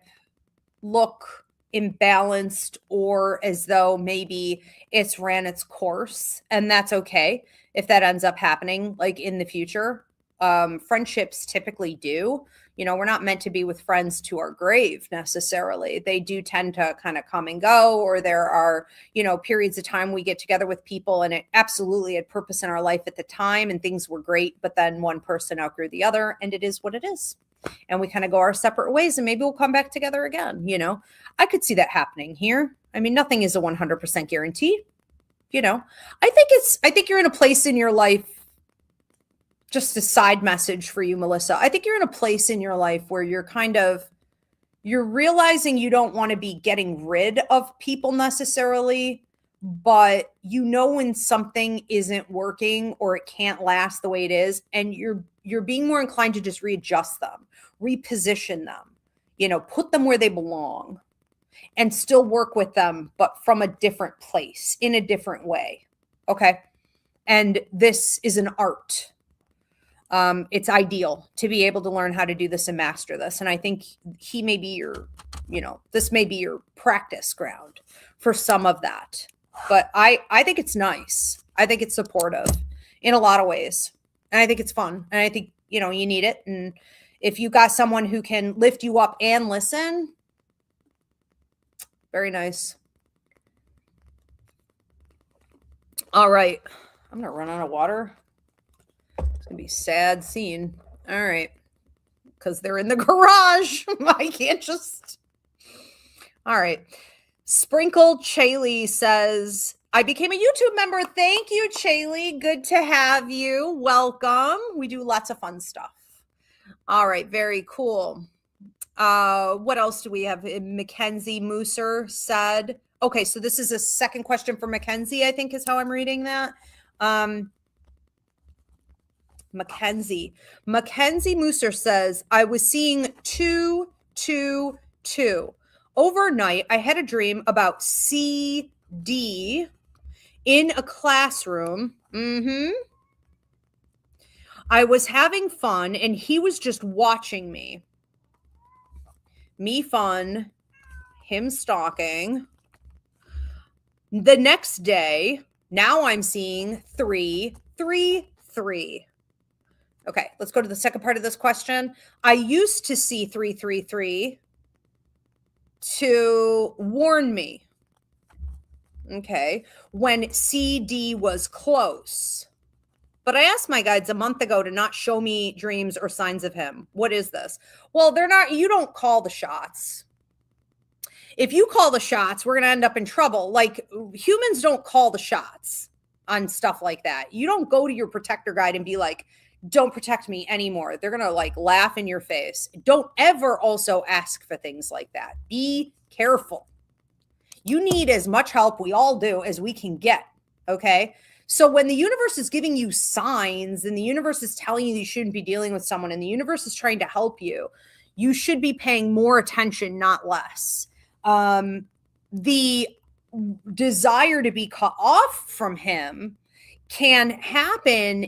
look imbalanced, or as though maybe it's ran its course. And that's okay if that ends up happening like in the future. Friendships typically do. You know, we're not meant to be with friends to our grave necessarily. They do tend to kind of come and go, or there are, you know, periods of time we get together with people and it absolutely had purpose in our life at the time and things were great, but then one person outgrew the other and it is what it is. And we kind of go our separate ways and maybe we'll come back together again. You know, I could see that happening here. I mean, nothing is a 100% guarantee. You know, I think you're in a place in your life. Just a side message for you, Melissa. I think you're in a place in your life where you're realizing you don't want to be getting rid of people necessarily, but you know when something isn't working or it can't last the way it is, and you're being more inclined to just readjust them, reposition them, you know, put them where they belong and still work with them, but from a different place, in a different way. Okay. And this is an art. It's ideal to be able to learn how to do this and master this. And I think he may be your, you know, this may be your practice ground for some of that. But I think it's nice. I think it's supportive in a lot of ways. And I think it's fun. And I think, you know, you need it. And if you got someone who can lift you up and listen, very nice. All right. I'm going to run out of water. It's going to be a sad scene. All right. Because they're in the garage. I can't just. All right. Sprinkled Chaley says, I became a YouTube member. Thank you, Chaley. Good to have you. Welcome. We do lots of fun stuff. All right. Very cool. What else do we have? Mackenzie Mooser said, okay, so this is a second question for Mackenzie, I think is how I'm reading that. Mackenzie Mooser says, I was seeing 222. Overnight, I had a dream about CD in a classroom. I was having fun and he was just watching me. Me fun, him stalking. The next day, now I'm seeing 333. Okay, let's go to the second part of this question. I used to see 333 to warn me. Okay, when CD was close. But I asked my guides a month ago to not show me dreams or signs of him. What is this? Well, they're not, you don't call the shots. If you call the shots, we're going to end up in trouble. Like, humans don't call the shots on stuff like that. You don't go to your protector guide and be like, don't protect me anymore. They're going to like laugh in your face. Don't ever also ask for things like that. Be careful. You need as much help, we all do, as we can get. Okay. So when the universe is giving you signs and the universe is telling you shouldn't be dealing with someone and the universe is trying to help you, you should be paying more attention, not less. The desire to be cut off from him can happen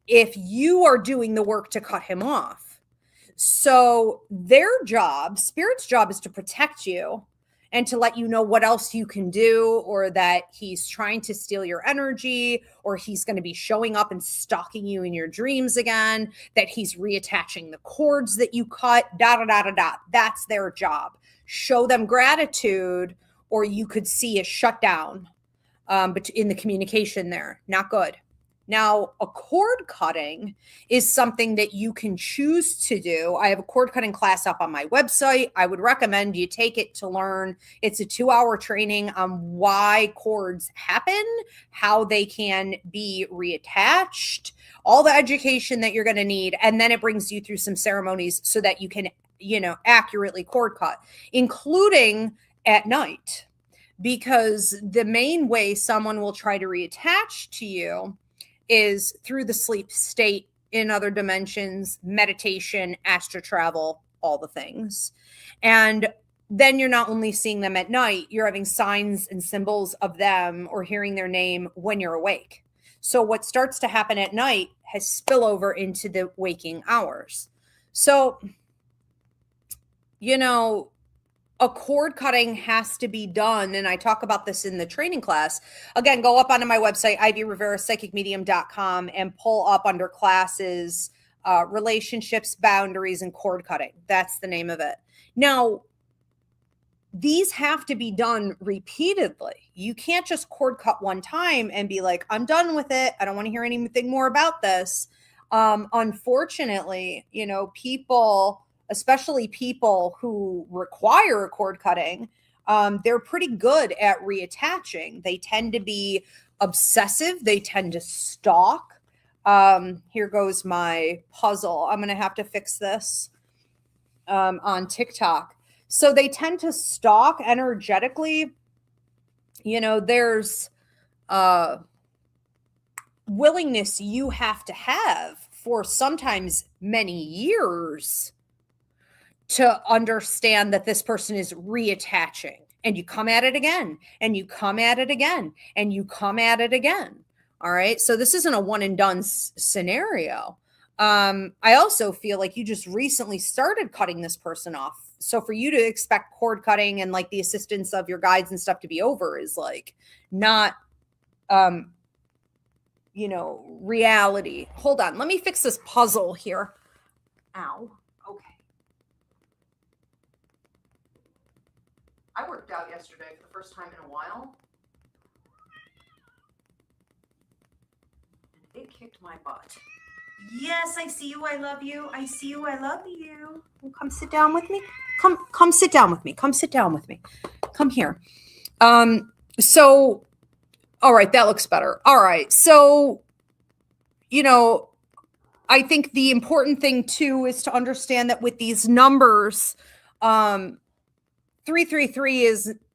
if you are doing the work to cut him off. So their job, Spirit's job, is to protect you and to let you know what else you can do, or that he's trying to steal your energy, or he's going to be showing up and stalking you in your dreams again, that he's reattaching the cords that you cut, That's their job. Show them gratitude, or you could see a shutdown but in the communication there. Not good. Now, a cord cutting is something that you can choose to do. I have a cord cutting class up on my website. I would recommend you take it to learn. It's a 2-hour training on why cords happen, how they can be reattached, all the education that you're going to need. And then it brings you through some ceremonies so that you can, accurately cord cut, including at night, because the main way someone will try to reattach to you is through the sleep state, in other dimensions, meditation, astral travel, all the things. And then you're not only seeing them at night, you're having signs and symbols of them or hearing their name when you're awake. So what starts to happen at night has spillover into the waking hours. So, a cord cutting has to be done. And I talk about this in the training class. Again, go up onto my website, Ivy Rivera, psychicmedium.com, and pull up under classes, relationships, boundaries, and cord cutting. That's the name of it. Now, these have to be done repeatedly. You can't just cord cut one time and be like, I'm done with it. I don't want to hear anything more about this. Unfortunately, people, especially people who require a cord cutting, they're pretty good at reattaching. They tend to be obsessive. They tend to stalk. Here goes my puzzle. I'm going to have to fix this on TikTok. So they tend to stalk energetically. There's willingness you have to have for sometimes many years to understand that this person is reattaching, and you come at it again, and you come at it again, and you come at it again. All right. So this isn't a one and done scenario. I also feel like you just recently started cutting this person off. So for you to expect cord cutting and like the assistance of your guides and stuff to be over is like not, reality. Hold on. Let me fix this puzzle here. Ow. Okay. I worked out yesterday for the first time in a while. It kicked my butt. Yes, I see you. I love you. I see you. I love you. Come sit down with me. Come sit down with me. Come sit down with me. Come here. So, all right, that looks better. All right. So, you know, I think the important thing too is to understand that with these numbers, 333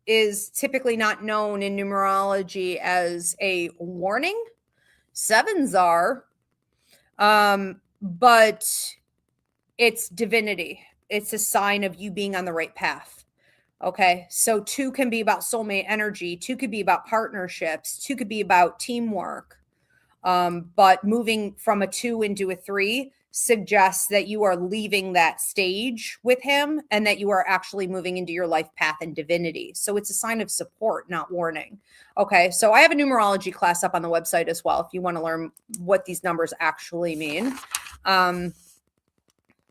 is typically not known in numerology as a warning. Sevens are, but it's divinity. It's a sign of you being on the right path. Okay. So 2 can be about soulmate energy. 2 could be about partnerships. 2 could be about teamwork. But moving from a 2 into a 3 suggests that you are leaving that stage with him and that you are actually moving into your life path and divinity. So it's a sign of support, not warning. Okay. So I have a numerology class up on the website as well if you want to learn what these numbers actually mean.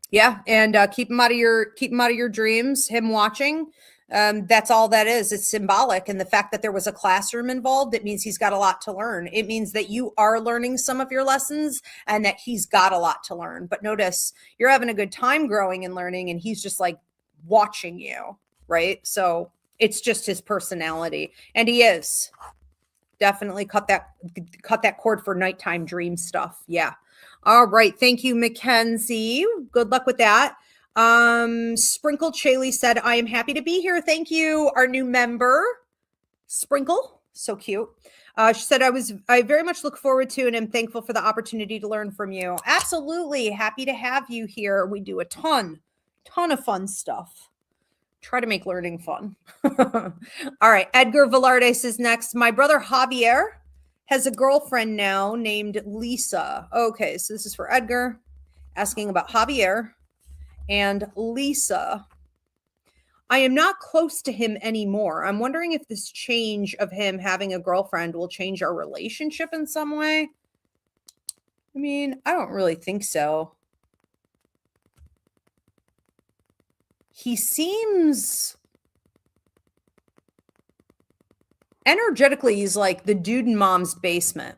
Yeah, and keep him out of your dreams. Him watching, that's all that is. It's symbolic, and the fact that there was a classroom involved, it means he's got a lot to learn. It means that you are learning some of your lessons, and that he's got a lot to learn. But notice you're having a good time growing and learning, and he's just like watching you, right? So it's just his personality, and he is definitely cut that cord for nighttime dream stuff. Yeah. All right. Thank you, Mackenzie. Good luck with that. Sprinkle Chaley said, I am happy to be here. Thank you. Our new member, Sprinkle. So cute. She said, I very much look forward to and am thankful for the opportunity to learn from you. Absolutely. Happy to have you here. We do a ton of fun stuff. Try to make learning fun. All right. Edgar Velarde is next. My brother Javier has a girlfriend now named Lisa. Okay. So this is for Edgar asking about Javier and Lisa. I am not close to him anymore. I'm wondering if this change of him having a girlfriend will change our relationship in some way. I mean, I don't really think so. He seems energetically, he's like the dude in mom's basement.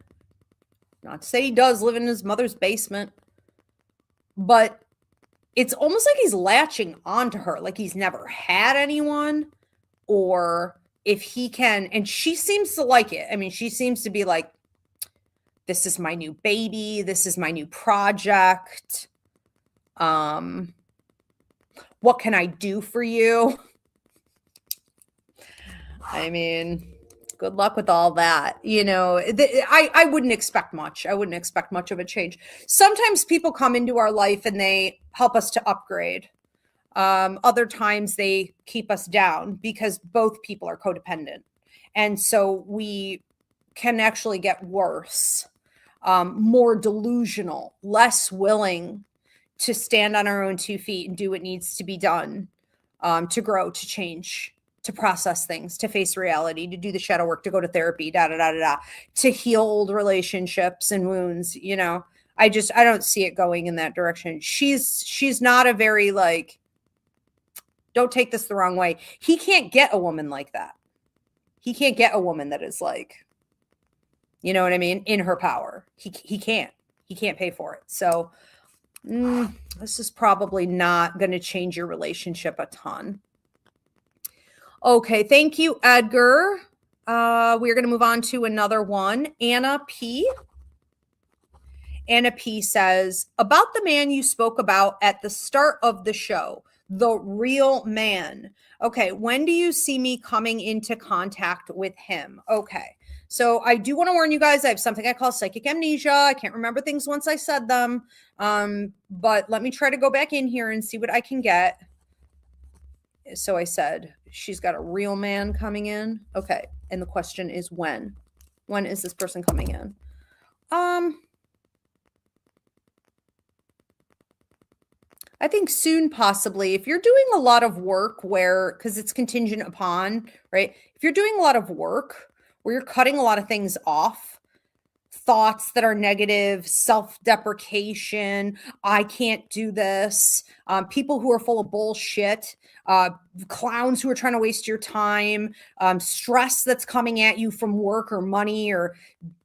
Not to say he does live in his mother's basement, but it's almost like he's latching onto her, like he's never had anyone, or if he can, and she seems to like it. I mean, she seems to be like, this is my new baby. This is my new project. What can I do for you? I mean, good luck with all that. You know, I wouldn't expect much. I wouldn't expect much of a change. Sometimes people come into our life and they help us to upgrade. Other times they keep us down because both people are codependent. And so we can actually get worse, more delusional, less willing to stand on our own 2 feet and do what needs to be done, to grow, to change, to process things, to face reality, to do the shadow work, to go to therapy, to heal old relationships and wounds. You know, I don't see it going in that direction. She's not a very, like, don't take this the wrong way. He can't get a woman like that. He can't get a woman that is like, you know what I mean? In her power. He can't pay for it. So this is probably not going to change your relationship a ton. Okay. Thank you, Edgar. We're going to move on to another one. Anna P. Anna P says, about the man you spoke about at the start of the show, the real man. Okay. When do you see me coming into contact with him? Okay. So I do want to warn you guys, I have something I call psychic amnesia. I can't remember things once I said them. But let me try to go back in here and see what I can get. So I said, she's got a real man coming in. Okay. And the question is when? When is this person coming in? I think soon, possibly. If you're doing a lot of work because it's contingent upon, right? If you're doing a lot of work where you're cutting a lot of things off, thoughts that are negative, self-deprecation, I can't do this, people who are full of bullshit, clowns who are trying to waste your time, stress that's coming at you from work or money or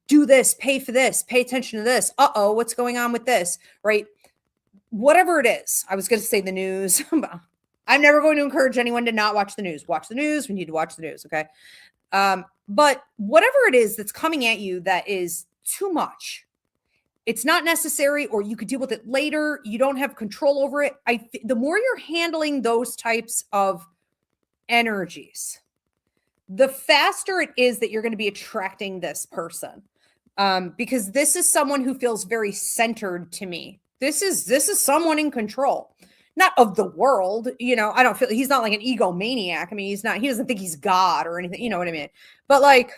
do this, pay for this, pay attention to this. Uh-oh, what's going on with this, right? Whatever it is. I was going to say the news. I'm never going to encourage anyone to not watch the news. Watch the news. We need to watch the news, okay? But whatever it is that's coming at you that is too much, it's not necessary, or you could deal with it later. You don't have control over it. The more you're handling those types of energies, the faster it is that you're going to be attracting this person. Because this is someone who feels very centered to me. This is someone in control, not of the world. I don't feel he's not like an egomaniac. I mean, he doesn't think he's God or anything. You know what I mean? But like,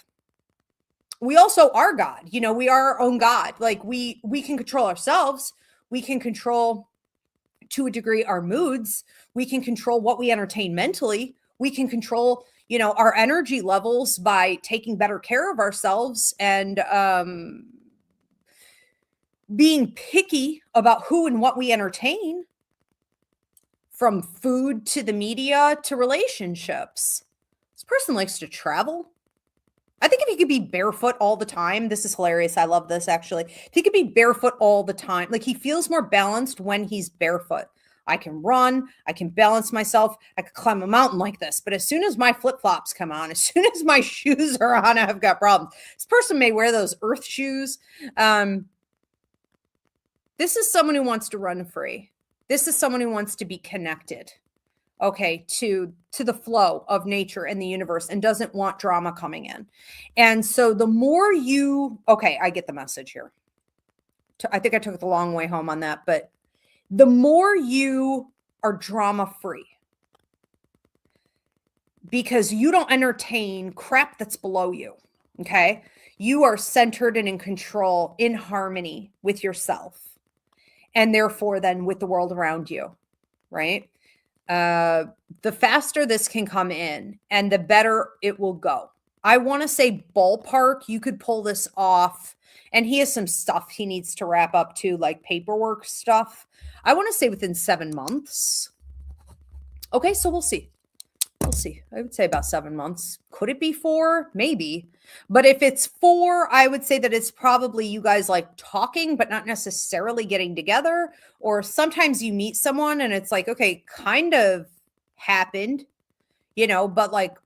we also are God. We are our own God. Like we can control ourselves. We can control, to a degree, our moods. We can control what we entertain mentally. We can control, our energy levels by taking better care of ourselves and being picky about who and what we entertain, from food to the media to relationships. This person likes to travel. I think if he could be barefoot all the time, this is hilarious. I love this actually. If he could be barefoot all the time, like he feels more balanced when he's barefoot. I can run, I can balance myself, I could climb a mountain like this. But as soon as my flip-flops come on, as soon as my shoes are on, I've got problems. This person may wear those earth shoes. This is someone who wants to run free. This is someone who wants to be connected, okay, to the flow of nature and the universe, and doesn't want drama coming in. And so the more I get the message here. I think I took it the long way home on that, but the more you are drama free, because you don't entertain crap that's below you, okay? You are centered and in control, in harmony with yourself, and therefore then with the world around you, right? The faster this can come in and the better it will go. I want to say ballpark, you could pull this off, and he has some stuff he needs to wrap up too, like paperwork stuff. I want to say within 7 months. Okay, so we'll see. We'll see. I would say about 7 months. Could it be 4? Maybe. But if it's 4, I would say that it's probably you guys like talking, but not necessarily getting together. Or sometimes you meet someone and it's like, okay, kind of happened, but like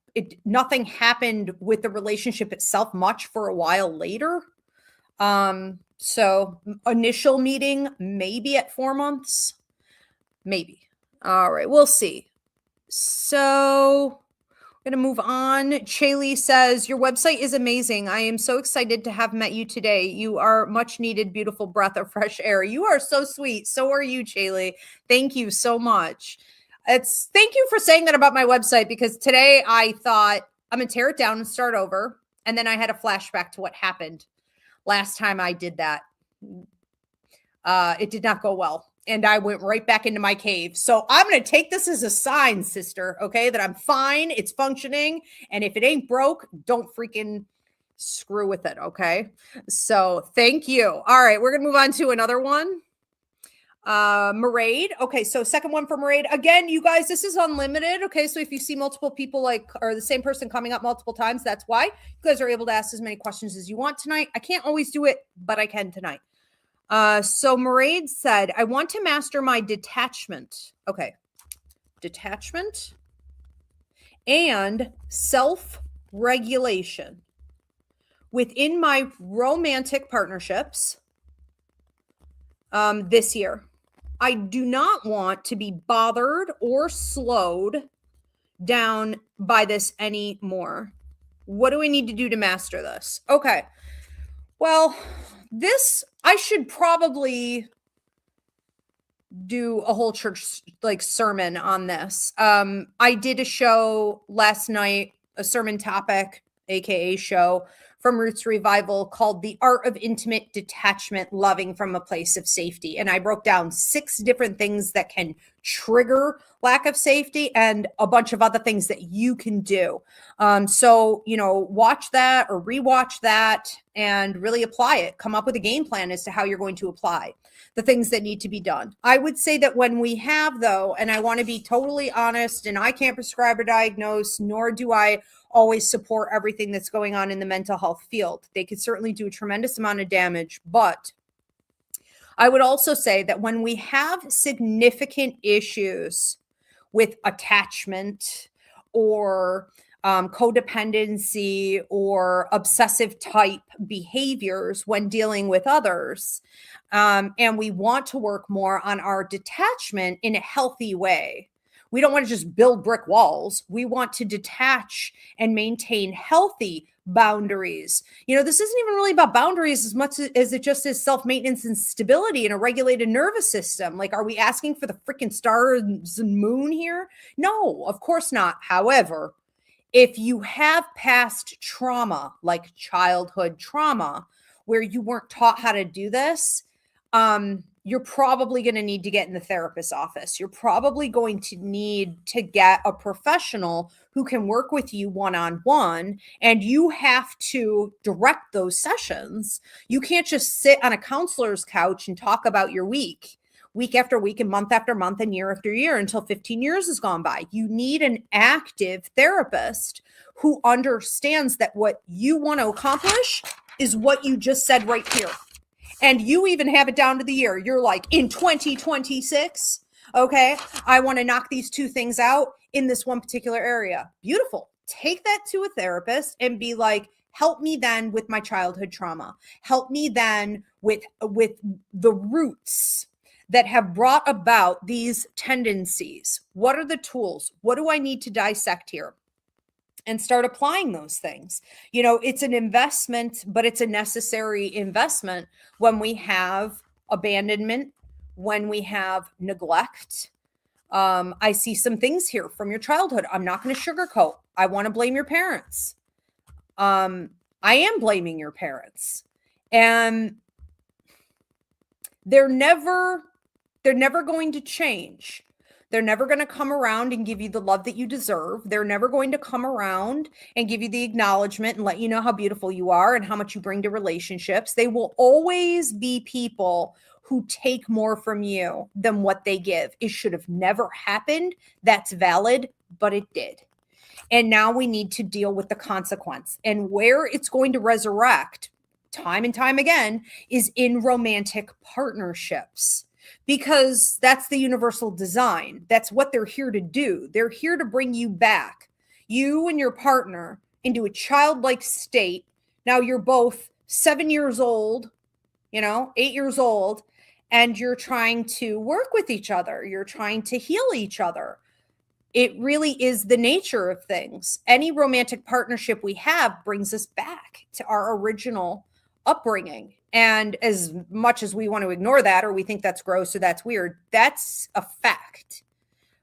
nothing happened with the relationship itself much for a while later. So initial meeting, maybe at 4 months, maybe. All right, we'll see. So I'm going to move on. Chaylee says, your website is amazing. I am so excited to have met you today. You are much needed, beautiful breath of fresh air. You are so sweet. So are you, Chaylee. Thank you so much. Thank you for saying that about my website, because today I thought I'm going to tear it down and start over. And then I had a flashback to what happened last time I did that. It did not go well. And I went right back into my cave. So I'm going to take this as a sign, sister, okay, that I'm fine. It's functioning. And if it ain't broke, don't freaking screw with it, okay? So thank you. All right, we're going to move on to another one. Maraid. Okay, so second one for Maraid. Again, you guys, this is unlimited, okay? So if you see multiple people or the same person coming up multiple times, that's why. You guys are able to ask as many questions as you want tonight. I can't always do it, but I can tonight. So Maraid said, I want to master my detachment. Okay. Detachment and self-regulation within my romantic partnerships this year. I do not want to be bothered or slowed down by this anymore. What do I need to do to master this? Okay. Well, I should probably do a whole church sermon on this. I did a show last night, a sermon topic, AKA show from Roots Revival, called The Art of Intimate Detachment, Loving from a Place of Safety. And I broke down 6 different things that can trigger lack of safety and a bunch of other things that you can do. So, watch that or rewatch that and really apply it. Come up with a game plan as to how you're going to apply the things that need to be done. I would say that when we have, though, and I want to be totally honest, and I can't prescribe or diagnose, nor do I always support everything that's going on in the mental health health field. They could certainly do a tremendous amount of damage, but I would also say that when we have significant issues with attachment or codependency or obsessive type behaviors when dealing with others, and we want to work more on our detachment in a healthy way. We don't want to just build brick walls. We want to detach and maintain healthy boundaries. This isn't even really about boundaries as much as it just is self-maintenance and stability and a regulated nervous system. Like, are we asking for the freaking stars and moon here? No, of course not. However, if you have past trauma, like childhood trauma, where you weren't taught how to do this, you're probably going to need to get in the therapist's office. You're probably going to need to get a professional who can work with you one-on-one, and you have to direct those sessions. You can't just sit on a counselor's couch and talk about your week after week and month after month and year after year until 15 years has gone by. You need an active therapist who understands that what you want to accomplish is what you just said right here. And you even have it down to the year. You're like, in 2026, okay, I want to knock these two things out in this one particular area. Beautiful. Take that to a therapist and be like, help me then with my childhood trauma. Help me then with the roots that have brought about these tendencies. What are the tools? What do I need to dissect here? And start applying those things. It's an investment, but it's a necessary investment when we have abandonment, when we have neglect. I see some things here from your childhood. I'm not going to sugarcoat. I want to blame your parents. I am blaming your parents. And they're never going to change. They're never going to come around and give you the love that you deserve. They're never going to come around and give you the acknowledgement and let you know how beautiful you are and how much you bring to relationships. They will always be people who take more from you than what they give. It should have never happened. That's valid, but it did. And now we need to deal with the consequence. And where it's going to resurrect time and time again is in romantic partnerships. Because that's the universal design. That's what they're here to do. They're here to bring you back, you and your partner, into a childlike state. Now you're both 7 years old, 8 years old, and you're trying to work with each other. You're trying to heal each other. It really is the nature of things. Any romantic partnership we have brings us back to our original upbringing. And as much as we want to ignore that, or we think that's gross or that's weird, that's a fact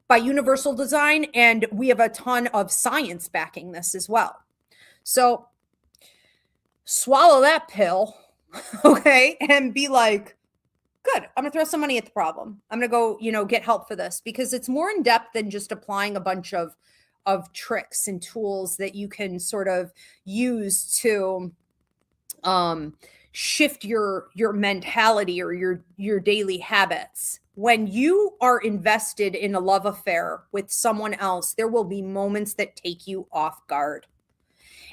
by universal design. And we have a ton of science backing this as well. So swallow that pill, okay, and be like, good, I'm going to throw some money at the problem. I'm going to go, get help for this, because it's more in depth than just applying a bunch of tricks and tools that you can sort of use to shift your mentality or your daily habits. When you are invested in a love affair with someone else, there will be moments that take you off guard.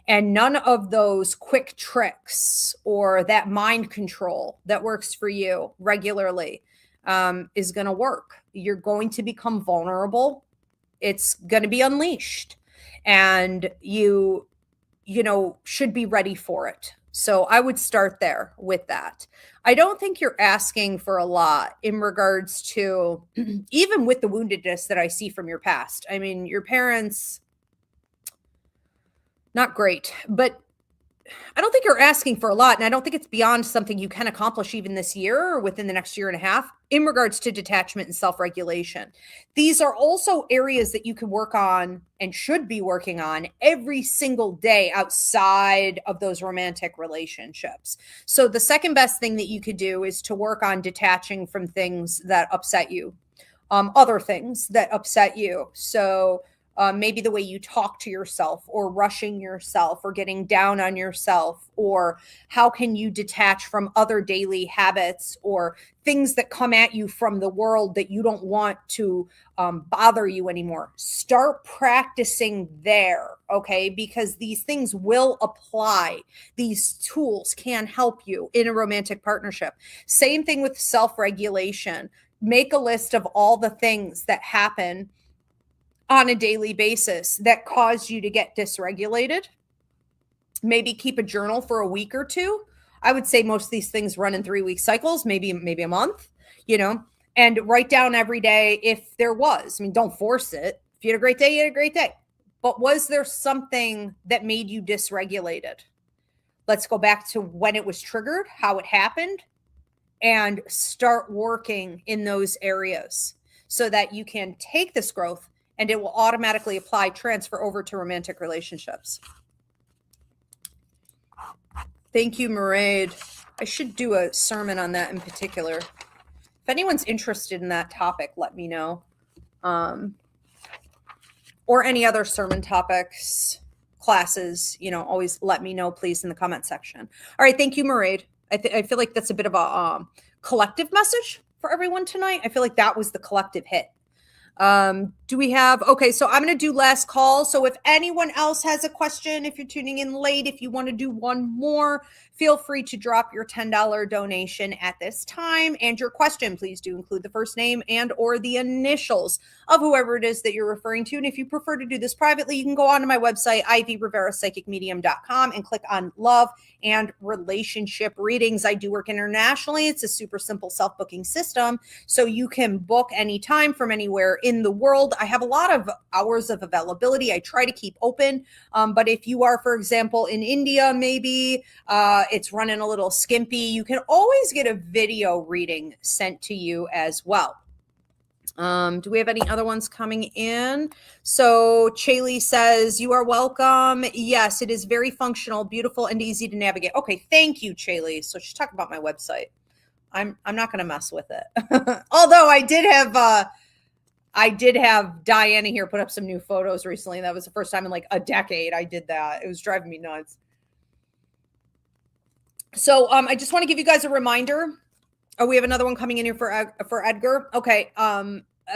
And none of those quick tricks or that mind control that works for you regularly is going to work. You're going to become vulnerable. It's going to be unleashed, and you should be ready for it. So I would start there with that. I don't think you're asking for a lot in regards to, even with the woundedness that I see from your past. I mean, your parents, not great, but I don't think you're asking for a lot. And I don't think it's beyond something you can accomplish even this year or within the next year and a half in regards to detachment and self-regulation. These are also areas that you can work on and should be working on every single day outside of those romantic relationships. So the second best thing that you could do is to work on detaching from things that upset you, other things that upset you. So maybe the way you talk to yourself, or rushing yourself, or getting down on yourself, or how can you detach from other daily habits or things that come at you from the world that you don't want to bother you anymore. Start practicing there, okay? Because these things will apply. These tools can help you in a romantic partnership. Same thing with self-regulation. Make a list of all the things that happen on a daily basis that cause you to get dysregulated. Maybe keep a journal for a week or two. I would say most of these things run in 3-week cycles, maybe a month, and write down every day if there was. I mean, don't force it. If you had a great day, you had a great day. But was there something that made you dysregulated? Let's go back to when it was triggered, how it happened, and start working in those areas so that you can take this growth and it will automatically transfer over to romantic relationships. Thank you, Mairead. I should do a sermon on that in particular. If anyone's interested in that topic, let me know. Or any other sermon topics, classes, always let me know, please, in the comment section. All right. Thank you, Mairead. I feel like that's a bit of a collective message for everyone tonight. I feel like that was the collective hit. Do we have, okay, so I'm going to do last call. So if anyone else has a question, if you're tuning in late, if you want to do one more, feel free to drop your $10 donation at this time. And your question, please do include the first name and or the initials of whoever it is that you're referring to. And if you prefer to do this privately, you can go on to my website, ivyriverapsychicmedium.com, and click on love and relationship readings. I do work internationally. It's a super simple self-booking system. So you can book anytime from anywhere in the world. I have a lot of hours of availability. I try to keep open. But if you are, for example, in India, maybe it's running a little skimpy, you can always get a video reading sent to you as well. Do we have any other ones coming in? So Chaley says, you are welcome. Yes, it is very functional, beautiful, and easy to navigate. Okay, thank you, Chaley. So she's talking about my website. I'm not going to mess with it. Although I did have Diana here put up some new photos recently. That was the first time in like a decade I did that. It was driving me nuts. So I just want to give you guys a reminder. Oh, we have another one coming in here for Edgar. Okay.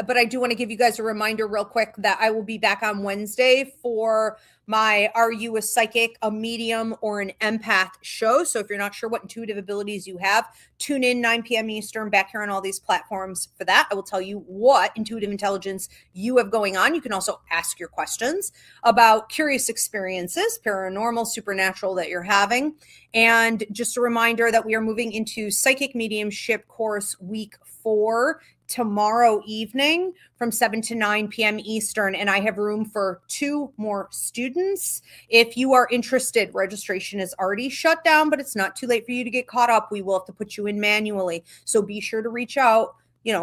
But I do want to give you guys a reminder real quick that I will be back on Wednesday for my Are You a Psychic, a Medium, or an Empath show. So if you're not sure what intuitive abilities you have, tune in 9 p.m. Eastern back here on all these platforms for that. I will tell you what intuitive intelligence you have going on. You can also ask your questions about curious experiences, paranormal, supernatural that you're having. And just a reminder that we are moving into Psychic Mediumship course week 4 tomorrow evening from 7 to 9 p.m. Eastern, and I have room for 2 more students. If you are interested, registration is already shut down, but it's not too late for you to get caught up. We will have to put you in manually, so be sure to reach out,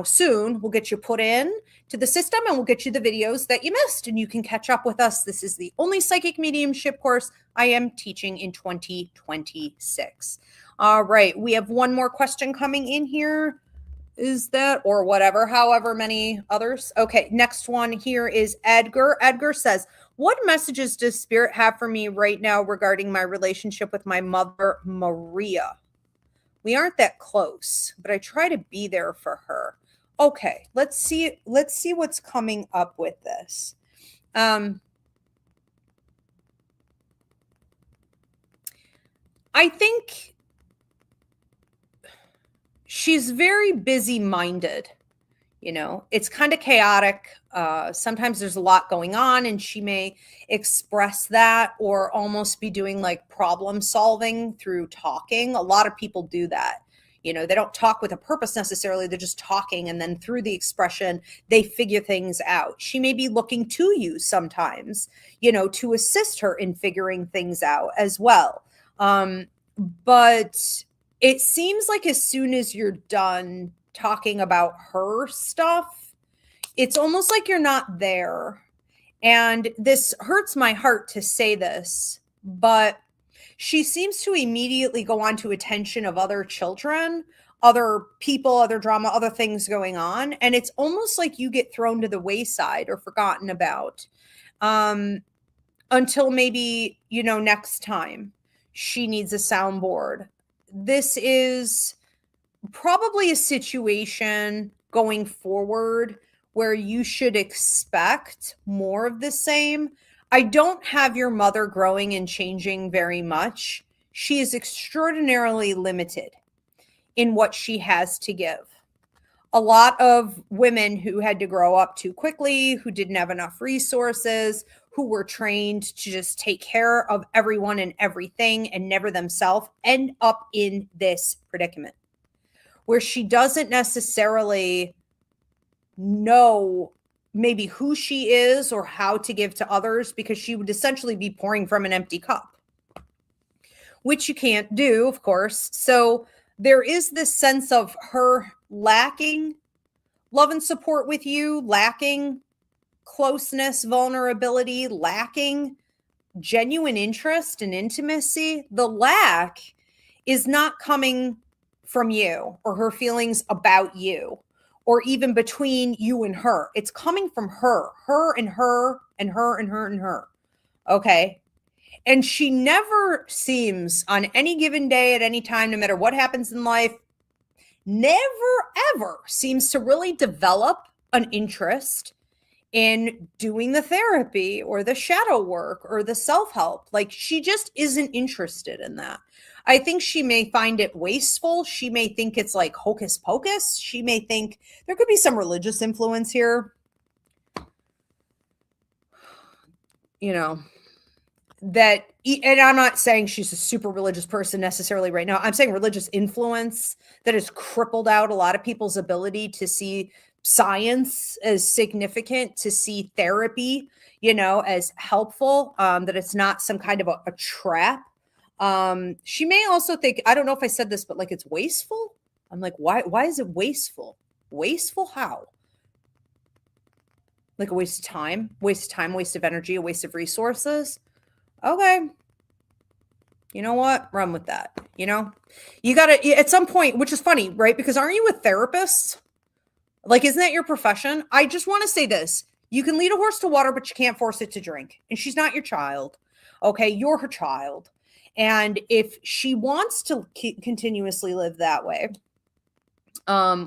soon. We'll get you put in to the system, and we'll get you the videos that you missed, and you can catch up with us. This is the only psychic mediumship course I am teaching in 2026. All right, we have one more question coming in here. Is that, or whatever, however many others. Okay, next one here is Edgar. Edgar says, what messages does Spirit have for me right now regarding my relationship with my mother, Maria? We aren't that close, but I try to be there for her. Okay, let's see what's coming up with this. I think she's very busy-minded. It's kind of chaotic. Sometimes there's a lot going on, and she may express that or almost be doing like problem solving through talking. A lot of people do that. They don't talk with a purpose necessarily. They're just talking, and then through the expression, they figure things out. She may be looking to you sometimes, to assist her in figuring things out as well. But it seems like as soon as you're done talking about her stuff, it's almost like you're not there. And this hurts my heart to say this, but she seems to immediately go on to attention of other children, other people, other drama, other things going on. And it's almost like you get thrown to the wayside or forgotten about. until maybe, next time she needs a soundboard. This is probably a situation going forward where you should expect more of the same. I don't have your mother growing and changing very much. She is extraordinarily limited in what she has to give. A lot of women who had to grow up too quickly, who didn't have enough resources, who were trained to just take care of everyone and everything and never themselves, end up in this predicament where she doesn't necessarily know maybe who she is or how to give to others, because she would essentially be pouring from an empty cup, which you can't do, of course. So there is this sense of her lacking love and support with you, lacking closeness, vulnerability, lacking genuine interest and intimacy. The lack is not coming from you or her feelings about you or even between you and her. It's coming from her and her and her and her and her. Okay. And she never seems on any given day at any time, no matter what happens in life, never ever seems to really develop an interest in doing the therapy or the shadow work or the self-help. Like, she just isn't interested in that. I think she may find it wasteful. She may think it's like hocus pocus. She may think there could be some religious influence here. That, and I'm not saying she's a super religious person necessarily right now. I'm saying religious influence that has crippled out a lot of people's ability to see science as significant, to see therapy, as helpful, that it's not some kind of a trap. She may also think, I don't know if I said this, but like, it's wasteful. I'm like, why is it wasteful? Wasteful how? Like a waste of time, waste of energy, a waste of resources. Okay. You know what? Run with that. You got to, at some point, which is funny, right? Because aren't you a therapist? Like, isn't that your profession? I just want to say this. You can lead a horse to water, but you can't force it to drink. And she's not your child. Okay. You're her child. And if she wants to continuously live that way,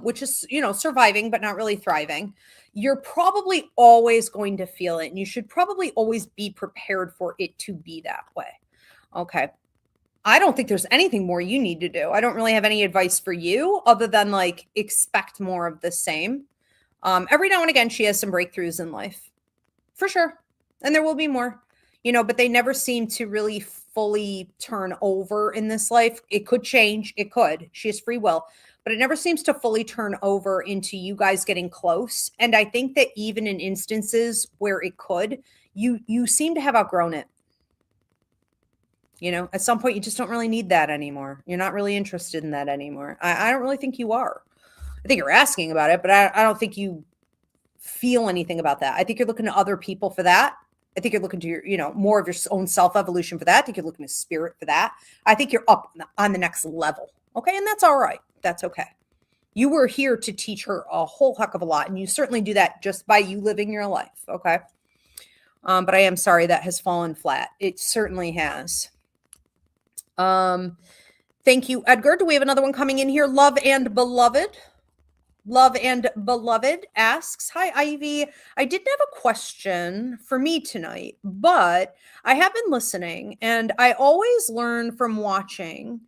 which is, surviving, but not really thriving, you're probably always going to feel it. And you should probably always be prepared for it to be that way. Okay. I don't think there's anything more you need to do. I don't really have any advice for you other than like, expect more of the same. Every now and again, she has some breakthroughs in life for sure. And there will be more, but they never seem to really fully turn over in this life. It could change. It could. She has free will, but it never seems to fully turn over into you guys getting close. And I think that even in instances where it could, you seem to have outgrown it. At some point, you just don't really need that anymore. You're not really interested in that anymore. I don't really think you are. I think you're asking about it, but I don't think you feel anything about that. I think you're looking to other people for that. I think you're looking to your, more of your own self-evolution for that. I think you're looking to spirit for that. I think you're up on the next level. Okay. And that's all right. That's okay. You were here to teach her a whole heck of a lot. And you certainly do that just by you living your life. Okay. But I am sorry that has fallen flat. It certainly has. Thank you, Edgar. Do we have another one coming in here? Love and Beloved asks, hi, Ivy. I didn't have a question for me tonight, but I have been listening and I always learn from watching,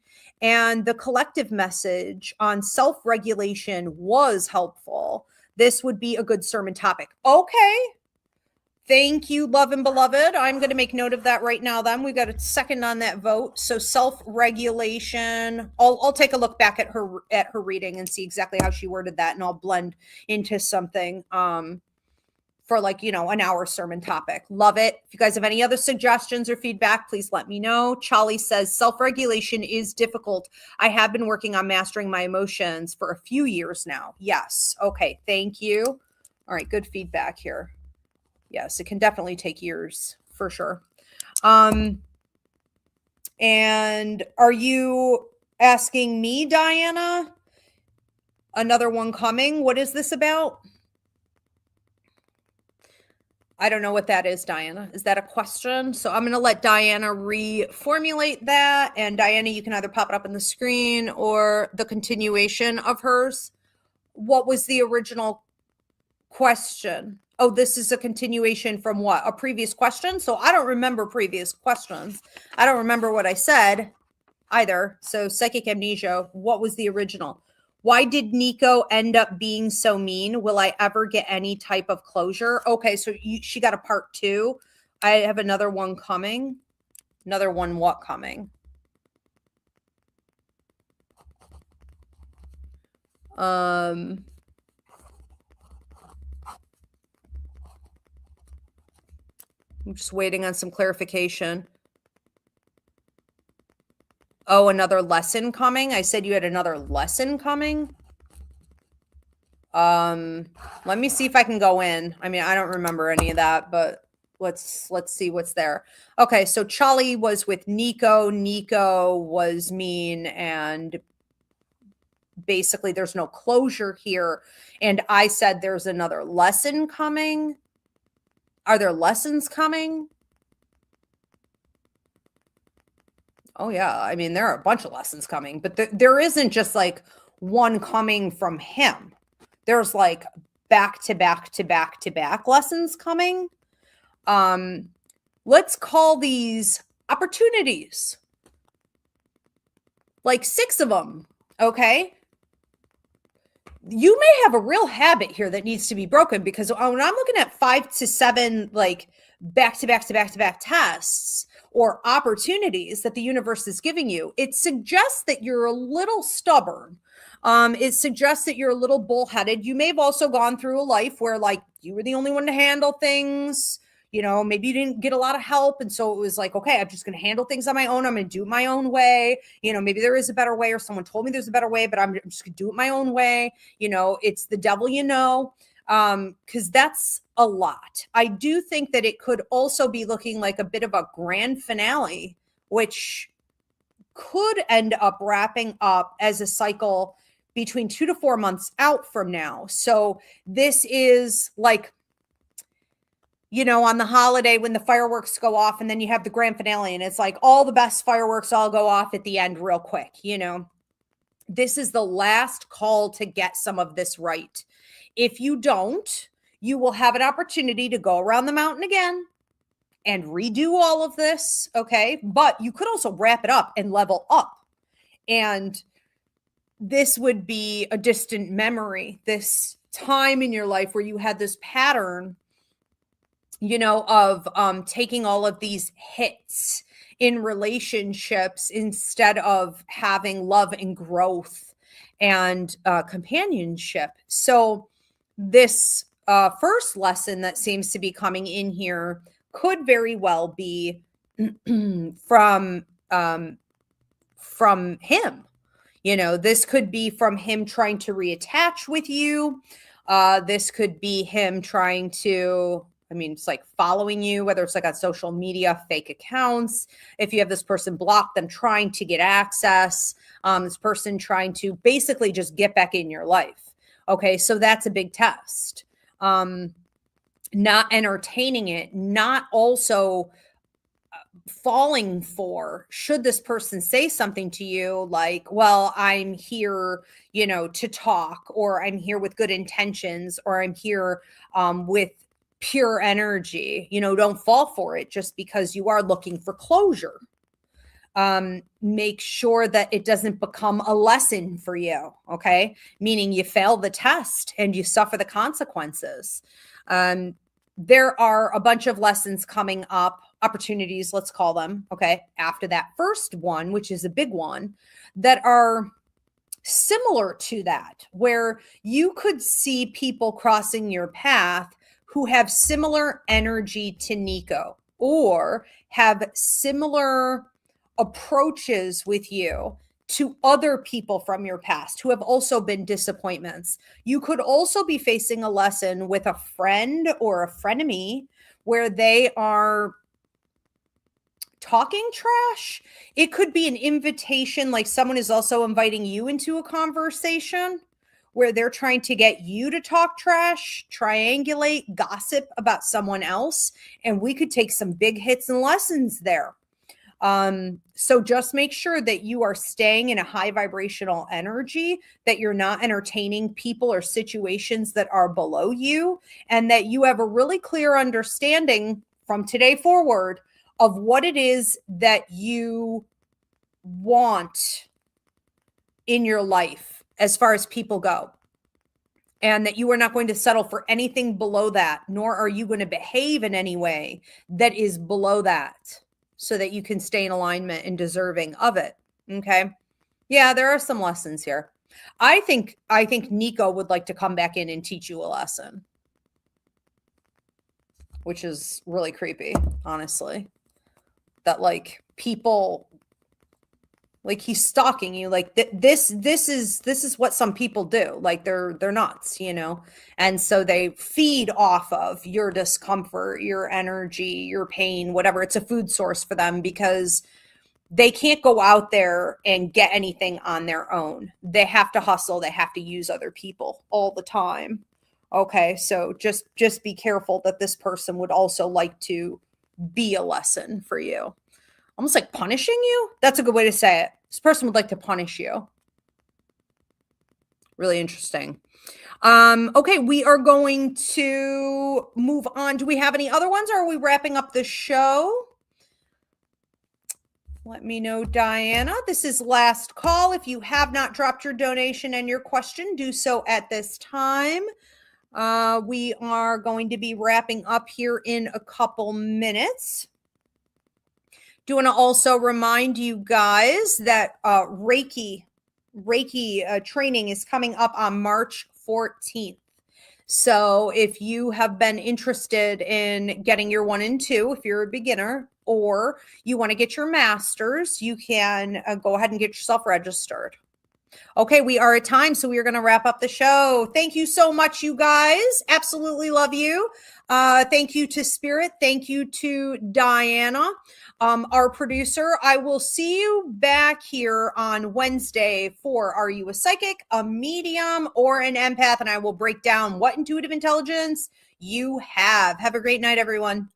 and the collective message on self-regulation was helpful. This would be a good sermon topic. Okay. Thank you, Love and Beloved. I'm going to make note of that right now. Then we've got a second on that vote. So self-regulation. I'll take a look back at her reading and see exactly how she worded that, and I'll blend into something for like, an hour sermon topic. Love it. If you guys have any other suggestions or feedback, please let me know. Charlie says self-regulation is difficult. I have been working on mastering my emotions for a few years now. Yes. Okay. Thank you. All right. Good feedback here. Yes, it can definitely take years for sure. And are you asking me, Diana? Another one coming? What is this about? I don't know what that is, Diana. Is that a question? So I'm going to let Diana reformulate that. And Diana, you can either pop it up on the screen or the continuation of hers. What was the original question? Oh, this is a continuation from what? A previous question? So I don't remember previous questions. I don't remember what I said either. So psychic amnesia, what was the original? Why did Nico end up being so mean? Will I ever get any type of closure? Okay, so she got a part 2. I have another one coming. Another one what coming? I'm just waiting on some clarification. Oh, another lesson coming? I said you had another lesson coming? Let me see if I can go in. I mean, I don't remember any of that, but let's see what's there. Okay, so Charlie was with Nico. Nico was mean, and basically there's no closure here. And I said there's another lesson coming. Are there lessons coming? Oh yeah, I mean, there are a bunch of lessons coming, but there isn't just like one coming from him. There's like back to back to back to back lessons coming. Let's call these opportunities. Like 6 of them, okay? You may have a real habit here that needs to be broken, because when I'm looking at 5 to 7 like back to back to back to back tests or opportunities that the universe is giving you, it suggests that you're a little stubborn. It suggests that you're a little bullheaded. You may have also gone through a life where like you were the only one to handle things. You know, maybe you didn't get a lot of help. And so it was like, okay, I'm just going to handle things on my own. I'm going to do it my own way. You know, maybe there is a better way, or someone told me there's a better way, but I'm just going to do it my own way. You know, it's the devil, you know, because that's a lot. I do think that it could also be looking like a bit of a grand finale, which could end up wrapping up as a cycle between 2 to 4 months out from now. So this is like, you know, on the holiday when the fireworks go off and then you have the grand finale and it's like all the best fireworks all go off at the end real quick. You know, this is the last call to get some of this right. If you don't, you will have an opportunity to go around the mountain again and redo all of this. Okay. But you could also wrap it up and level up. And this would be a distant memory, this time in your life where you had this pattern, you know, of taking all of these hits in relationships instead of having love and growth and companionship. So this first lesson that seems to be coming in here could very well be from him. You know, this could be from him trying to reattach with you. This could be him trying to, I mean, it's like following you, whether it's like on social media, fake accounts. If you have this person blocked, them trying to get access, this person trying to basically just get back in your life. Okay, so that's a big test. Not entertaining it, not also falling for, should this person say something to you like, well, I'm here, you know, to talk, or I'm here with good intentions, or I'm here with pure energy. You know, don't fall for it just because you are looking for closure. Make sure that it doesn't become a lesson for you. Okay. Meaning you fail the test and you suffer the consequences. There are a bunch of lessons coming up, opportunities, let's call them, okay, after that first one, which is a big one, that are similar to that, where you could see people crossing your path who have similar energy to Nico, or have similar approaches with you to other people from your past who have also been disappointments. You could also be facing a lesson with a friend or a frenemy where they are talking trash. It could be an invitation, like someone is also inviting you into a conversation where they're trying to get you to talk trash, triangulate, gossip about someone else. And we could take some big hits and lessons there. So just make sure that you are staying in a high vibrational energy, that you're not entertaining people or situations that are below you, and that you have a really clear understanding from today forward of what it is that you want in your life as far as people go. And that you are not going to settle for anything below that, nor are you going to behave in any way that is below that, so that you can stay in alignment and deserving of it. Okay. Yeah, there are some lessons here. I think Nico would like to come back in and teach you a lesson, which is really creepy, honestly. That like people, like he's stalking you. Like this is what some people do. Like they're nuts, you know? And so they feed off of your discomfort, your energy, your pain, whatever. It's a food source for them because they can't go out there and get anything on their own. They have to hustle. They have to use other people all the time. Okay. So just be careful that this person would also like to be a lesson for you. Almost like punishing you. That's a good way to say it. This person would like to punish you. Really interesting. Okay, we are going to move on. Do we have any other ones, or are we wrapping up the show? Let me know, Diana. This is last call. If you have not dropped your donation and your question, do so at this time. We are going to be wrapping up here in a couple minutes. Do want to also remind you guys that Reiki training is coming up on March 14th. So if you have been interested in getting your 1 and 2, if you're a beginner, or you want to get your master's, you can go ahead and get yourself registered. Okay, we are at time, so we are going to wrap up the show. Thank you so much, you guys. Absolutely love you. Thank you to Spirit. Thank you to Diana, our producer. I will see you back here on Wednesday for Are You a Psychic, a Medium, or an Empath? And I will break down what intuitive intelligence you have. Have a great night, everyone.